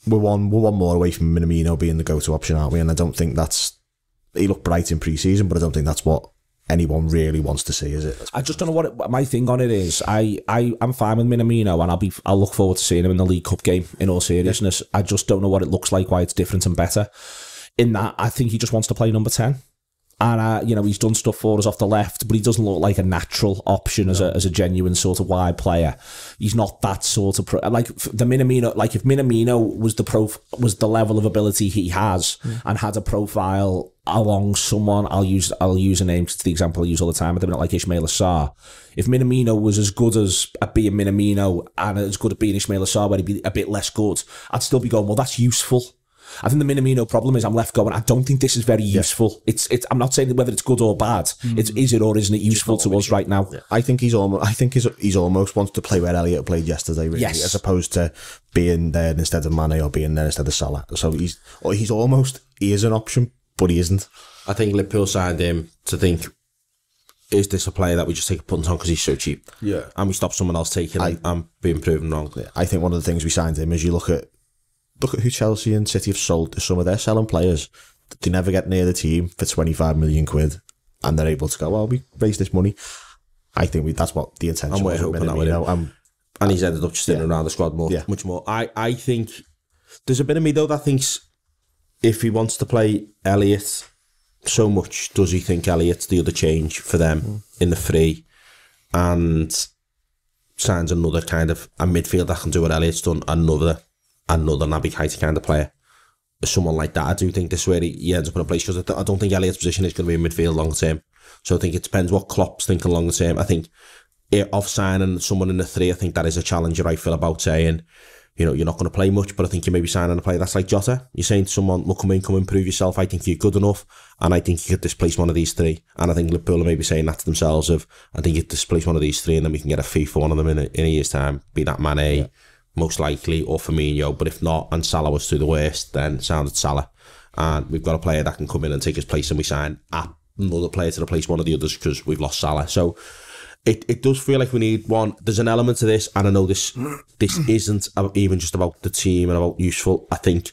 one more away from Minamino being the go-to option, aren't we? And I don't think he looked bright in pre-season, but I don't think that's what anyone really wants to see, is it? I just don't know what my thing on it is. I'm fine with Minamino, and I'll look forward to seeing him in the League Cup game. In all seriousness, I just don't know what it looks like, why it's different and better. In that, I think he just wants to play number 10, and he's done stuff for us off the left, but he doesn't look like a natural option as a genuine sort of wide player. He's not that sort of like the Minamino. Like if Minamino was the level of ability he has and had a profile along someone, I'll use a name to the example I use all the time at the minute, like Ismail Assar. If Minamino was as good as being Minamino and as good at being Ismail Assar, where he'd be a bit less good, I'd still be going, well, that's useful. I think the Minamino problem is I'm left going, I don't think this is very useful. It's I'm not saying whether it's good or bad. Is it or isn't it useful to us right now? Yeah. I think he's almost wants to play where Elliott played yesterday, really, as opposed to being there instead of Mane or being there instead of Salah. So he is an option, but he isn't. I think Liverpool signed him to think, is this a player that we just take a punt on because he's so cheap? Yeah. And we stop someone else taking him and being proven wrong. Yeah. I think one of the things we signed him is you look at who Chelsea and City have sold to some of their selling players. They never get near the team for 25 million quid and they're able to go, well, we raised this money. I think that's what the intention was. And we're hoping that with him. And he's ended up just sitting around the squad much more. I think there's a bit of me though that thinks if he wants to play Elliott so much, does he think Elliott's the other change for them in the free and signs another kind of a midfield that can do what Elliott's done, another Naby Keita kind of player, someone like that. I do think this is where he ends up in a place, because I don't think Elliott's position is going to be in midfield long term. So I think it depends what Klopp's thinking long term. I think of signing someone in the 3, I think that is a challenge, I feel, about saying, you're not going to play much, but I think you may be signing a player that's like Jota. You're saying to someone, well, come in, prove yourself. I think you're good enough, and I think you could displace one of these 3. And I think Liverpool are maybe saying that to themselves I think you could displace one of these 3, and then we can get a fee for one of them in a year's time, be that Mane, most likely, or Firmino. But if not, and Salah was through the worst, then sounded Salah. And we've got a player that can come in and take his place, and we sign another player to replace one of the others because we've lost Salah. So it does feel like we need one. There's an element to this, and I know this isn't even just about the team and about useful. I think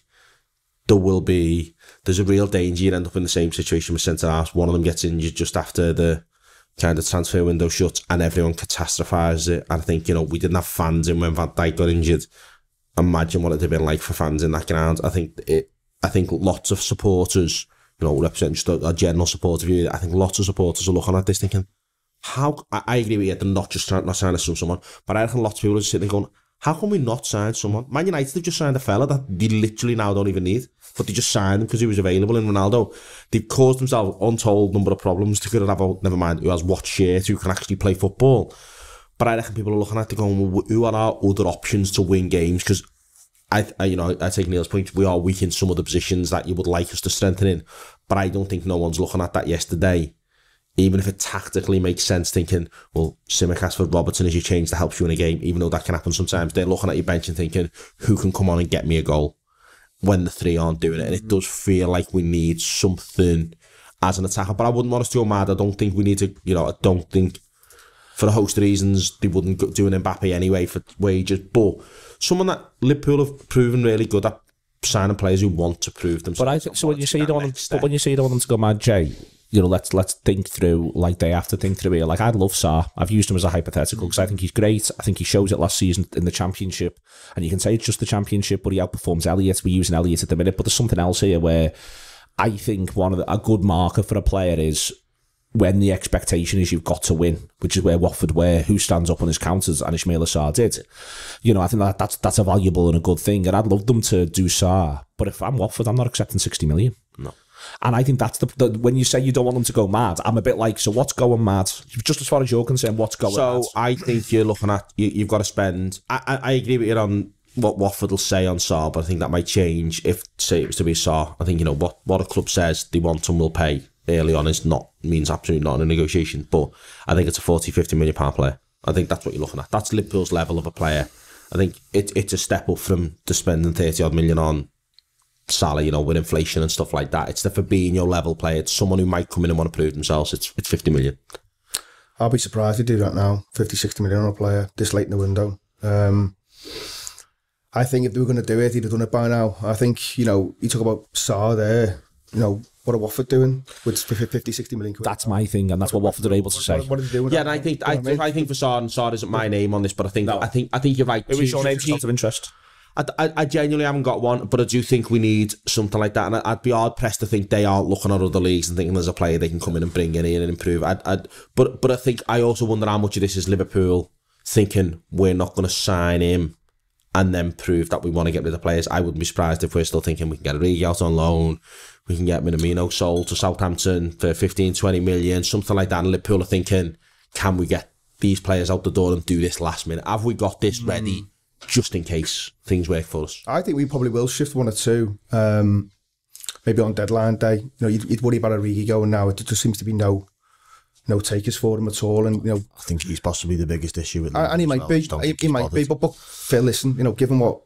there's a real danger you end up in the same situation with centre-halves. One of them gets injured just after the kind of transfer window shuts, and everyone catastrophises it. And I think, we didn't have fans in when Van Dijk got injured. Imagine what it'd have been like for fans in that ground. I think lots of supporters, representing just a general supporter view, I think lots of supporters are looking at this thinking, I agree with you, they're not signing someone, but I reckon lots of people are just sitting there going, how can we not sign someone? Man United have just signed a fella that they literally now don't even need, but they just signed him because he was available in Ronaldo. They've caused themselves untold number of problems. They could have, never mind, who has what shirt, who can actually play football. But I reckon people are looking at it going, well, who are our other options to win games? Because I take Neil's point, we are weak in some of the positions that you would like us to strengthen in, but I don't think no one's looking at that yesterday even if it tactically makes sense, thinking, well, Tsimikas for Robertson as you change that helps you in a game, even though that can happen sometimes, they're looking at your bench and thinking, who can come on and get me a goal when the three aren't doing it? And it does feel like we need something as an attacker, but I wouldn't want us to go mad. I don't think we need to, I don't think, for a host of reasons, they wouldn't do an Mbappe anyway for wages, but someone that Liverpool have proven really good at signing players who want to prove themselves. But I think so. When you say you don't want them, when you say you don't want them to go mad, Jay, let's think through, like they have to think through here. Like, I love Sarr. I've used him as a hypothetical because I think he's great. I think he shows it last season in the Championship, and you can say it's just the Championship, but he outperforms Elliott. We're using Elliott at the minute, but there's something else here where I think a good marker for a player is when the expectation is you've got to win, which is where Watford were, who stands up on his counters, and Ismaila Sarr did. I think that's a valuable and a good thing, and I'd love them to do Sarr, but if I'm Watford, I'm not accepting 60 million. No. And I think that's when you say you don't want them to go mad, I'm a bit like, so what's going mad? Just as far as you're concerned, what's going mad? So I think you're looking at, you've got to spend, I agree with you on what Watford will say on Sarr, but I think that might change if, say, it was to be Sarr. I think, what a club says they want and will pay early on means absolutely not in a negotiation, but I think it's a 40-50 million pound player. I think that's what you're looking at. That's Liverpool's level of a player. I think it's a step up from the spending 30 odd million on Salah, with inflation and stuff like that. It's the Fabinho level player. It's someone who might come in and want to prove themselves. It's 50 million. I'll be surprised if they do that now. 50-60 million on a player this late in the window. I think if they were going to do it, they'd have done it by now. I think, you talk about Sarr there, what are Watford doing with 50-60 million quid? That's my thing, and that's what Watford are able to say. What are they doing? Yeah, and I think for Sarr, and Sarr isn't my name on this, but I think you're right. Who is your name? Out of interest. I genuinely haven't got one, but I do think we need something like that, and I'd be hard pressed to think they aren't looking at other leagues and thinking there's a player they can come in and bring in here and improve. But I think I also wonder how much of this is Liverpool thinking we're not going to sign him and then prove that we want to get rid of players. I wouldn't be surprised if we're still thinking we can get Origi out on loan, we can get Minamino sold to Southampton for 15-20 million, something like that, and Liverpool are thinking, can we get these players out the door and do this last minute? Have we got this ready just in case things work for us? I think we probably will shift one or two, maybe on deadline day. You'd worry about Origi going now. It just seems to be no takers for him at all, and I think he's possibly the biggest issue. And he might be. He might be. But Phil, listen, given what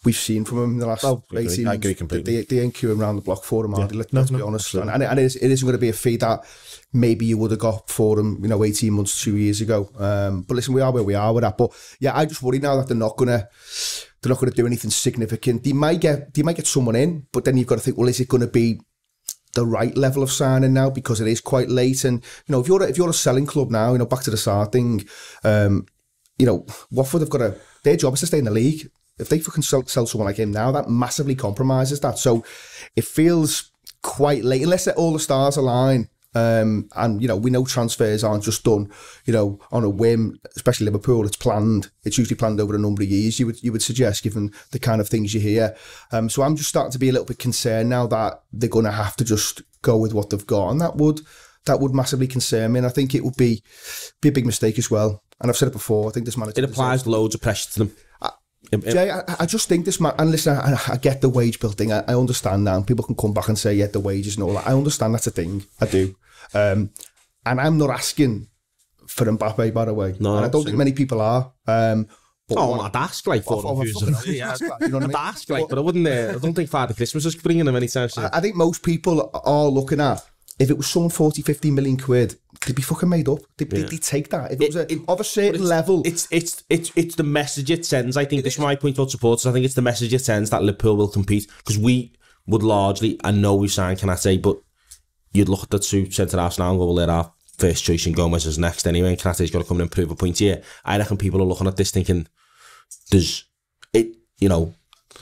we've seen from him in the last 18 months, I agree completely. They ain't queuing around the block for him, are they? Let's be honest. And it isn't going to be a fee that maybe you would have got for him, 18 months, 2 years ago. But listen, we are where we are with that. But yeah, I just worry now that they're not going to do anything significant. They might get someone in, but then you've got to think, well, is it going to be the right level of signing now, because it is quite late? And if you're a selling club now, back to the Sarr thing, Watford have got their job is to stay in the league. If they fucking sell someone like him now, that massively compromises that. So it feels quite late, unless all the stars align. And we know transfers aren't just done on a whim, especially Liverpool. It's planned. It's usually planned over a number of years, you would suggest, given the kind of things you hear. So I'm just starting to be a little bit concerned now that they're going to have to just go with what they've got, and that would massively concern me. And I think it would be a big mistake as well. And I've said it before, I think this manager, it applies loads of pressure to them. Jay, I just think this man, and listen, I get the wage bill thing. I understand that, and people can come back and say, yeah, the wages and all that. I understand that's a thing. I do. And I'm not asking for Mbappe, by the way. No, and I don't think many people are. I'd ask like for him. I'd ask like, but I wouldn't. I don't think Father Christmas is bringing him anytime soon. I think most people are looking at, if it was someone 40-50 million quid, they'd be fucking made up. They'd take that. If it was of a certain level. It's the message it sends. I think this is my point about supporters. I think it's the message it sends that Liverpool will compete, because we would largely, I know we've signed Kanate, but you'd look at the two centre-halves now and go, well, they're our first choice, and Gomez is next anyway, and Kanate's got to come in and prove a point here. I reckon people are looking at this thinking,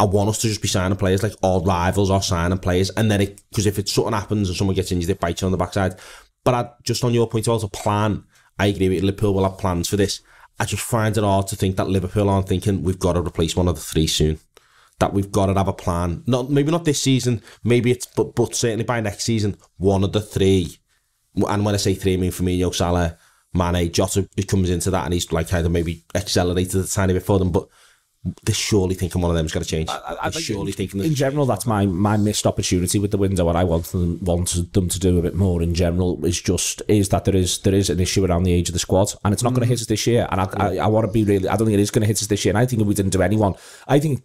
I want us to just be signing players like all rivals are signing players, and then because if something happens and someone gets injured, it bites you on the backside. But just on your point about a plan, I agree with you, Liverpool will have plans for this. I just find it hard to think that Liverpool aren't thinking we've got to replace one of the three soon. That we've got to have a plan. Maybe not this season, but certainly by next season, one of the three. And when I say three, I mean Firmino, Salah, Mane, Jota, who comes into that, and he's like kind of maybe accelerated a tiny bit for them. But they're surely thinking one of them's got to change. I think surely thinking in general, that's my missed opportunity with the window. What I wanted them to do a bit more in general is that there is an issue around the age of the squad, and it's not going to hit us this year. And I want to be really, I don't think it is going to hit us this year. And I think if we didn't do anyone, I think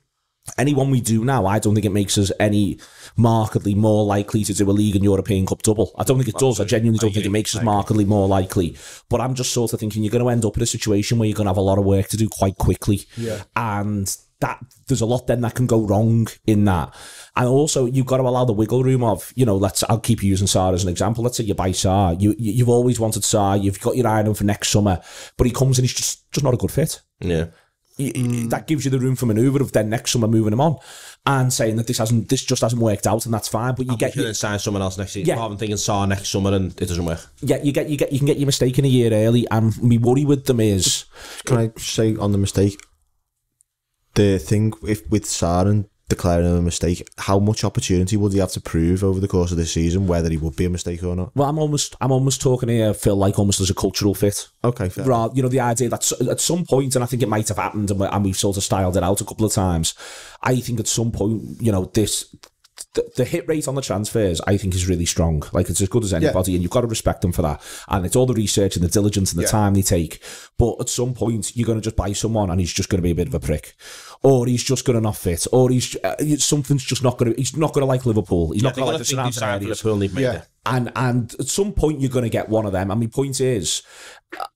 anyone we do now, I don't think it makes us any markedly more likely to do a League and European Cup double. I don't think it does. I genuinely don't think it makes us markedly more likely. But I'm just sort of thinking you're going to end up in a situation where you're going to have a lot of work to do quite quickly. Yeah. And that there's a lot then that can go wrong in that. And also you've got to allow the wiggle room of, I'll keep using Sarr as an example. Let's say you buy Sarr. You've always wanted Sarr. You've got your eye on him for next summer. But he comes and he's just not a good fit. Yeah. That gives you the room for manoeuvre of then next summer moving him on and saying that this just hasn't worked out, and that's fine. But you can sign someone else next season. Rather than thinking Sarr next summer and it doesn't work. Yeah, you can get your mistake in a year early, and my worry with them is. Can I say on the mistake? The thing with Sarr and declaring him a mistake, how much opportunity would he have to prove over the course of this season whether he would be a mistake or not? Well, I'm almost talking here, Phil, like almost as a cultural fit. Okay, fair. The idea that at some point, and I think it might have happened, and we've sort of styled it out a couple of times. I think at some point, the hit rate on the transfers, I think, is really strong. Like, it's as good as anybody, and you've got to respect them for that. And it's all the research and the diligence and the time they take. But at some point, you're going to just buy someone and he's just going to be a bit of a prick. Or he's just going to not fit. Or something's just not going to... He's not going to like Liverpool. He's not going to like the surrounding areas. And at some point, you're going to get one of them. And my point is,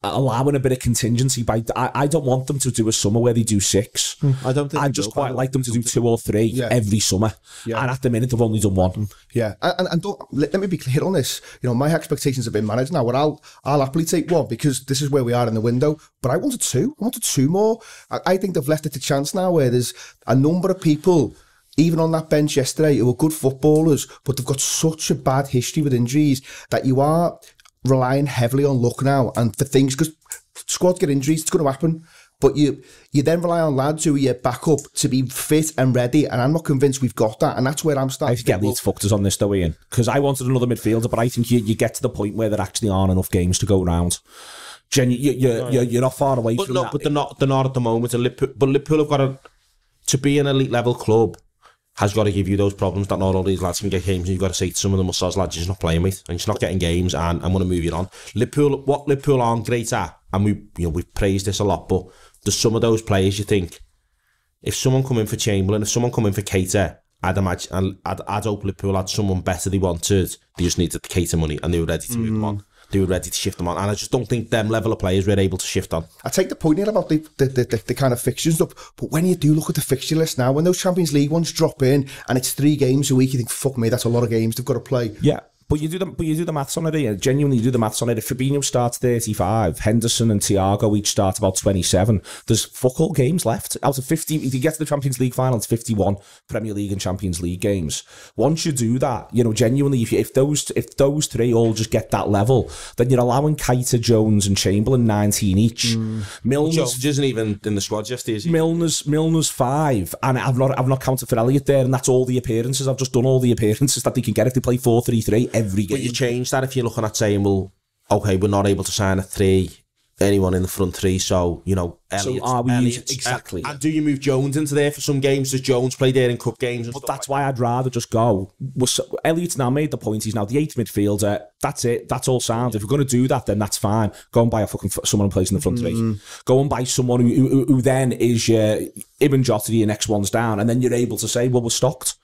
allowing a bit of contingency. I don't want them to do a summer where they do 6. I don't think I just quite like them to do 2 or 3 every summer. Yeah. And at the minute, they've only done 1. Yeah, and let me be clear on this. My expectations have been managed now. I'll happily take 1 because this is where we are in the window. But I wanted 2. I wanted 2 more. I think they've left it to chance now, where there's a number of people, even on that bench yesterday, who are good footballers, but they've got such a bad history with injuries that you are relying heavily on luck now and for things, because squads get injuries, it's going to happen. But you then rely on lads who are your backup to be fit and ready, and I'm not convinced we've got that, and that's where I'm starting. I think Elliot's fucked us on this though, Ian, because I wanted another midfielder, but I think you get to the point where there actually aren't enough games to go around. You're not far away from that. But they're not at the moment. But Liverpool have got to be an elite level club, has got to give you those problems that not all these lads can get games, and you've got to say to some of them, lads, you're just not playing, mate, and you're just not getting games, and I'm going to move you on. What Liverpool aren't great at, and we've praised this a lot, but there's some of those players you think, if someone come in for Chamberlain, if someone come in for Keita, I'd imagine, and I'd hope Liverpool had someone better they wanted. They just needed the Keita money, and they were ready to move them on. They were ready to shift them on, and I just don't think them level of players were able to shift on. I take the point here about the kind of fixtures stuff, but when you do look at the fixture list now, when those Champions League ones drop in and it's 3 games a week, you think, fuck me, that's a lot of games they've got to play. Yeah. But you do the maths on it, Ian. Genuinely, you do the maths on it. If Fabinho starts 35, Henderson and Thiago each start about 27, there's fuck all games left. Out of 50, if you get to the Champions League final, it's 51 Premier League and Champions League games. Once you do that, genuinely, if those 3 all just get that level, then you're allowing Keita, Jones and Chamberlain 19 each. Jones isn't even in the squad just, is he? Milner's 5, and I've not counted for Elliott there, and that's all the appearances. I've just done all the appearances that they can get if they play 4-3-3 every game. But you change that if you're looking at saying, well, okay, we're not able to sign a 3, anyone in the front 3, so, Elliott. Exactly. And do you move Jones into there for some games? Does Jones play there in cup games? But that's why I'd rather just go. Elliott's now made the point, he's now the 8th midfielder. That's it. That's all sound. If we're going to do that, then that's fine. Go and buy someone who plays in the front 3. Go and buy someone who then is your Ibn Jota, your next one's down, and then you're able to say, well, we're stocked.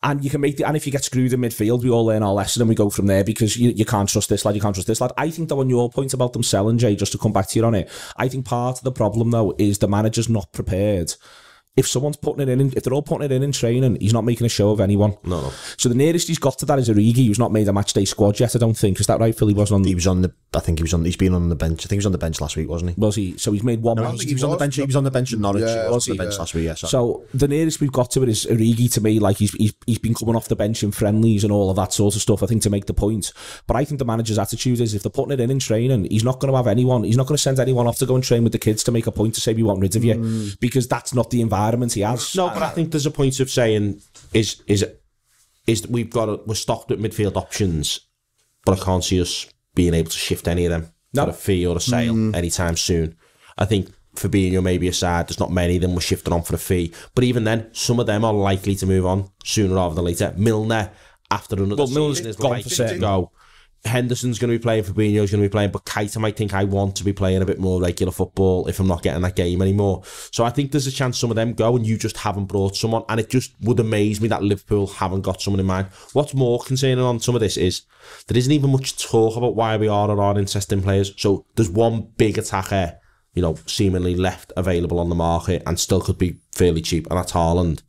And you can and if you get screwed in midfield, we all learn our lesson and we go from there, because you can't trust this lad, you can't trust this lad. I think, though, on your point about them selling, Jay, just to come back to you on it, I think part of the problem, though, is the manager's not prepared. If someone's putting it in, if they're all putting it in training, he's not making a show of anyone. No. So the nearest he's got to that is Origi, who's not made a match day squad yet, I don't think. Is that right, Phil? He wasn't on. He was on the. I think he's been on the bench. I think he was on the bench last week, wasn't he? Was he? So he's made 1 match. He was on the bench. He was on the bench at Norwich. Yeah, he was on the bench last week. Yeah. So the nearest we've got to it is Origi, to me. Like, he's been coming off the bench in friendlies and all of that sort of stuff, I think, to make the point. But I think the manager's attitude is, if they're putting it in training, he's not going to have anyone. He's not going to send anyone off to go and train with the kids to make a point to say we want rid of you, because that's not the environment he has. No, but I think there's a point of saying we're stocked at midfield options, but I can't see us being able to shift any of them for a fee or a sale anytime soon. I think Fabinho maybe aside, there's not many of them were shifted on for a fee. But even then, some of them are likely to move on sooner rather than later. Milner, after another season, is gone likely for certain. to go. Henderson's going to be playing, Fabinho's going to be playing, but Keita might think I want to be playing a bit more regular football if I'm not getting that game anymore. So I think there's a chance some of them go and you just haven't brought someone, and it just would amaze me that Liverpool haven't got someone in mind. What's more concerning on some of this is there isn't even much talk about why we are or aren't interested in players. So there's one big attacker, you know, seemingly left available on the market and still could be fairly cheap, and that's Haaland.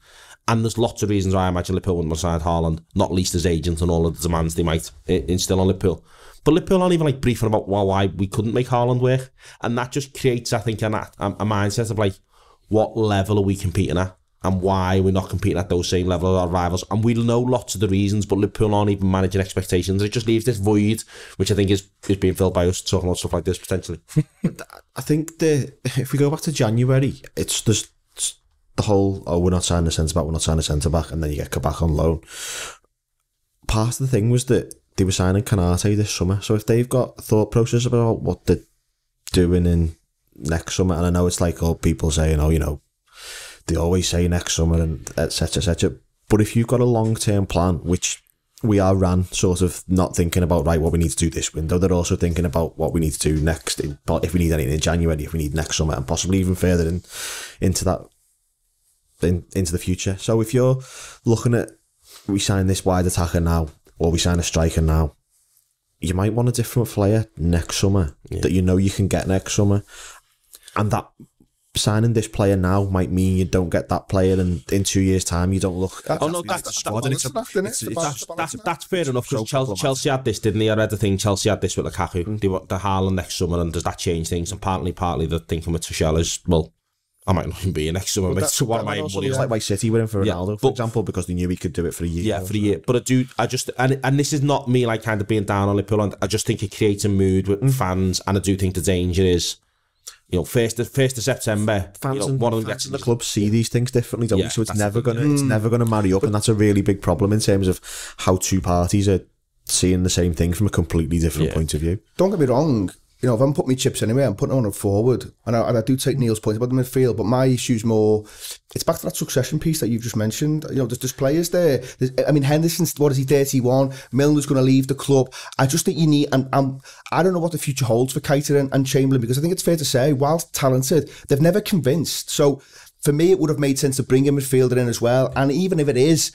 And there's lots of reasons why I imagine Liverpool wouldn't have signed Haaland, not least his agent and all of the demands they might instill on Liverpool. But Liverpool aren't even like briefing about why we couldn't make Haaland work. And that just creates, I think, a mindset of like, what level are we competing at? And why we're not competing at those same level as our rivals. And we'll know lots of the reasons, but Liverpool aren't even managing expectations. It just leaves this void, which I think is being filled by us talking about stuff like this, potentially. I think if we go back to January, it's just the whole, we're not signing a centre-back, and then you get Kabak on loan. Part of the thing was that they were signing Kanate this summer, so if they've got a thought process about what they're doing in next summer, and I know it's like all people saying, you know, they always say next summer and etc., but if you've got a long-term plan, which we are ran sort of not thinking about, right, what we need to do this window, they're also thinking about what we need to do next, if we need anything in January, if we need next summer, and possibly even further into that, into the future. So if you're looking at, we sign this wide attacker now, or we sign a striker now, you might want a different player next summer that you know you can get next summer, and that signing this player now might mean you don't get that player, and in 2 years' time you don't look. That's fair enough. Because Chelsea had this, didn't they? I read the thing. Chelsea had this with Lukaku. They want the Haaland next summer, and does that change things? And partly the thinking with Tuchel is, well, I might not even be here next summer. So what am I? It's like why City went in for Ronaldo, for example, because they knew he could do it for a year. Yeah, for a year. But I just, and this is not me like kind of being down on Liverpool. And I just think it creates a mood with fans, and I do think the danger is, you know, first of September, fans, you know, one of them gets in the club see these things differently, don't we? So it's never gonna marry up, and that's a really big problem in terms of how two parties are seeing the same thing from a completely different point of view. Don't get me wrong. You know, if I'm putting my chips anyway, I'm putting on it forward. And I do take Neil's point about the midfield, but my issue's more, it's back to that succession piece that you've just mentioned. You know, there's players there. I mean, Henderson's, what is he, 31? Milner's going to leave the club. I just think you need, and I don't know what the future holds for Keita and Chamberlain, because I think it's fair to say, whilst talented, they've never convinced. So for me, it would have made sense to bring a midfielder in as well. And even if it is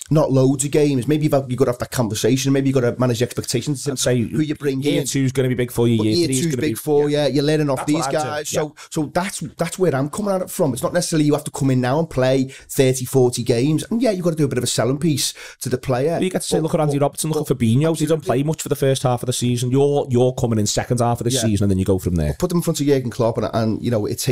not loads of games, maybe you've got to have that conversation, maybe you've got to manage the expectations and say who you bring year in. Two's going to be big for you, year three's going to be big for you. You're learning off these guys. So that's where I'm coming at it from. It's not necessarily you have to come in now and play 30, 40 games, and you've got to do a bit of a selling piece to the player. You get to say, look at Andy Robertson, look at Fabinho. He don't play much for the first half of the season. You're coming in second half of the season, and then you go from there. Put them in front of Jurgen Klopp, and you know, it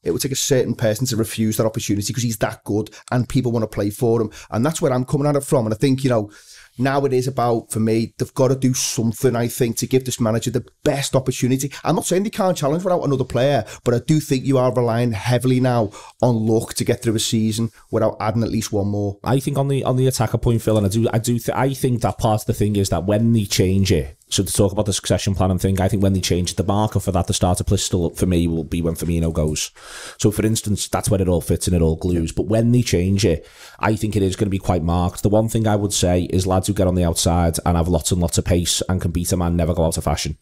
would take a certain person to refuse that opportunity because he's that good and people want to play for him, and that's where I'm coming at it from. And I think, you know, now it is about, for me, they've got to do something, I think, to give this manager the best opportunity. I'm not saying they can't challenge without another player, but I do think you are relying heavily now on luck to get through a season without adding at least one more. I think on the attacker point, Phil, and I think that part of the thing is that when they change it, so to talk about the succession plan and thing, I think when they change it, the marker for that, the starter pistol for me will be when Firmino goes. So for instance, that's when it all fits and it all glues. But when they change it, I think it is going to be quite marked. The one thing I would say is lads who get on the outside and have lots and lots of pace and can beat a man never go out of fashion.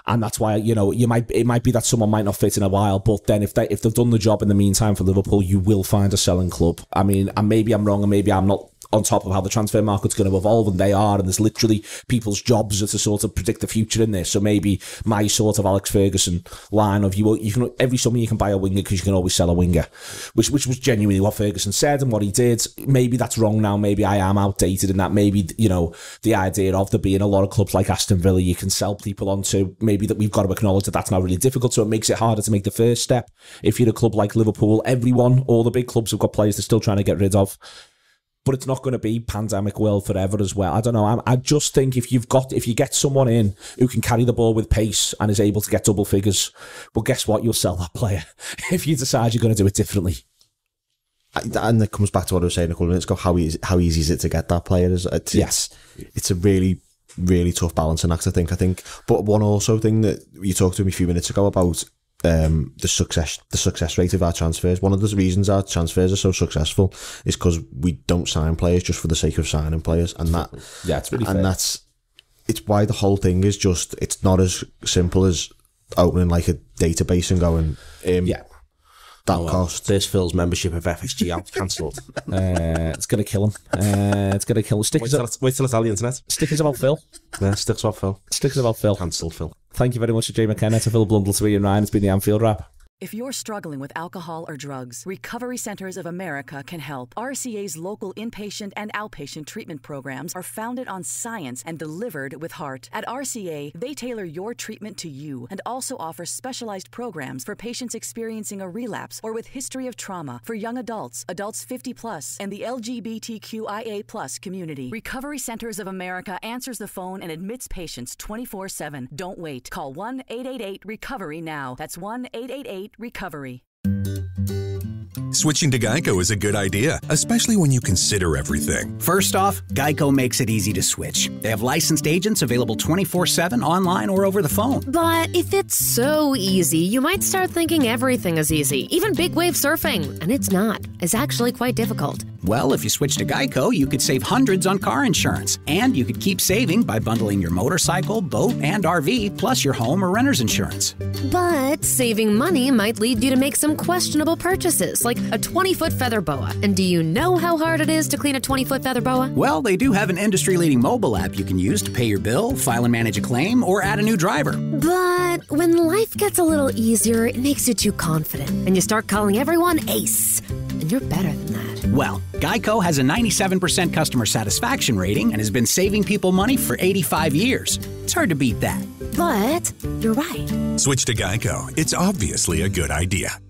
And that's why, you know, it might be that someone might not fit in a while, but then if they've done the job in the meantime for Liverpool, you will find a selling club. I mean, and maybe I'm wrong and maybe I'm not on top of how the transfer market's going to evolve, and they are, and there's literally people's jobs to sort of predict the future in this. So maybe my sort of Alex Ferguson line of you can every summer you can buy a winger because you can always sell a winger, which was genuinely what Ferguson said and what he did. Maybe that's wrong now. Maybe I am outdated in that. Maybe, you know, the idea of there being a lot of clubs like Aston Villa you can sell people onto, maybe that we've got to acknowledge that that's now really difficult, so it makes it harder to make the first step. If you're a club like Liverpool, all the big clubs have got players they're still trying to get rid of. But it's not going to be pandemic world forever as well. I don't know. I just think if you get someone in who can carry the ball with pace and is able to get double figures, well, guess what? You'll sell that player if you decide you're going to do it differently. And it comes back to what I was saying a couple of minutes ago. How easy is it to get that player? It's a really, really tough balancing act, I think. But one also thing that you talked to me a few minutes ago about the success rate of our transfers. One of the reasons our transfers are so successful is because we don't sign players just for the sake of signing players, and it's really fair. And it's why the whole thing is just, it's not as simple as opening like a database and going, cost. There's Phil's membership of FSG out, cancelled. It's going to kill him. It's going to kill him. Wait till it's on the internet. Stickers about Phil. Yeah, sticks about Phil. Stickers about Phil. Cancelled Phil. Thank you very much to Jay McKenna, to Phil Blundell, to Ian Ryan. It's been the Anfield Wrap. If you're struggling with alcohol or drugs, Recovery Centers of America can help. RCA's local inpatient and outpatient treatment programs are founded on science and delivered with heart. At RCA, they tailor your treatment to you and also offer specialized programs for patients experiencing a relapse or with history of trauma, for young adults, adults 50 plus, and the LGBTQIA plus community. Recovery Centers of America answers the phone and admits patients 24/7. Don't wait. Call 1-888-RECOVERY now. That's 1-888-RECOVERY. Switching to Geico is a good idea, especially when you consider everything. First off, Geico makes it easy to switch. They have licensed agents available 24/7 online or over the phone. But if it's so easy, you might start thinking everything is easy, even big wave surfing. And it's not. It's actually quite difficult. Well, if you switch to Geico, you could save hundreds on car insurance. And you could keep saving by bundling your motorcycle, boat, and RV, plus your home or renter's insurance. But saving money might lead you to make some questionable purchases, like a 20-foot feather boa. And do you know how hard it is to clean a 20-foot feather boa? Well, they do have an industry-leading mobile app you can use to pay your bill, file and manage a claim, or add a new driver. But when life gets a little easier, it makes you too confident, and you start calling everyone Ace. And you're better than that. Well, Geico has a 97% customer satisfaction rating and has been saving people money for 85 years. It's hard to beat that. But you're right. Switch to Geico. It's obviously a good idea.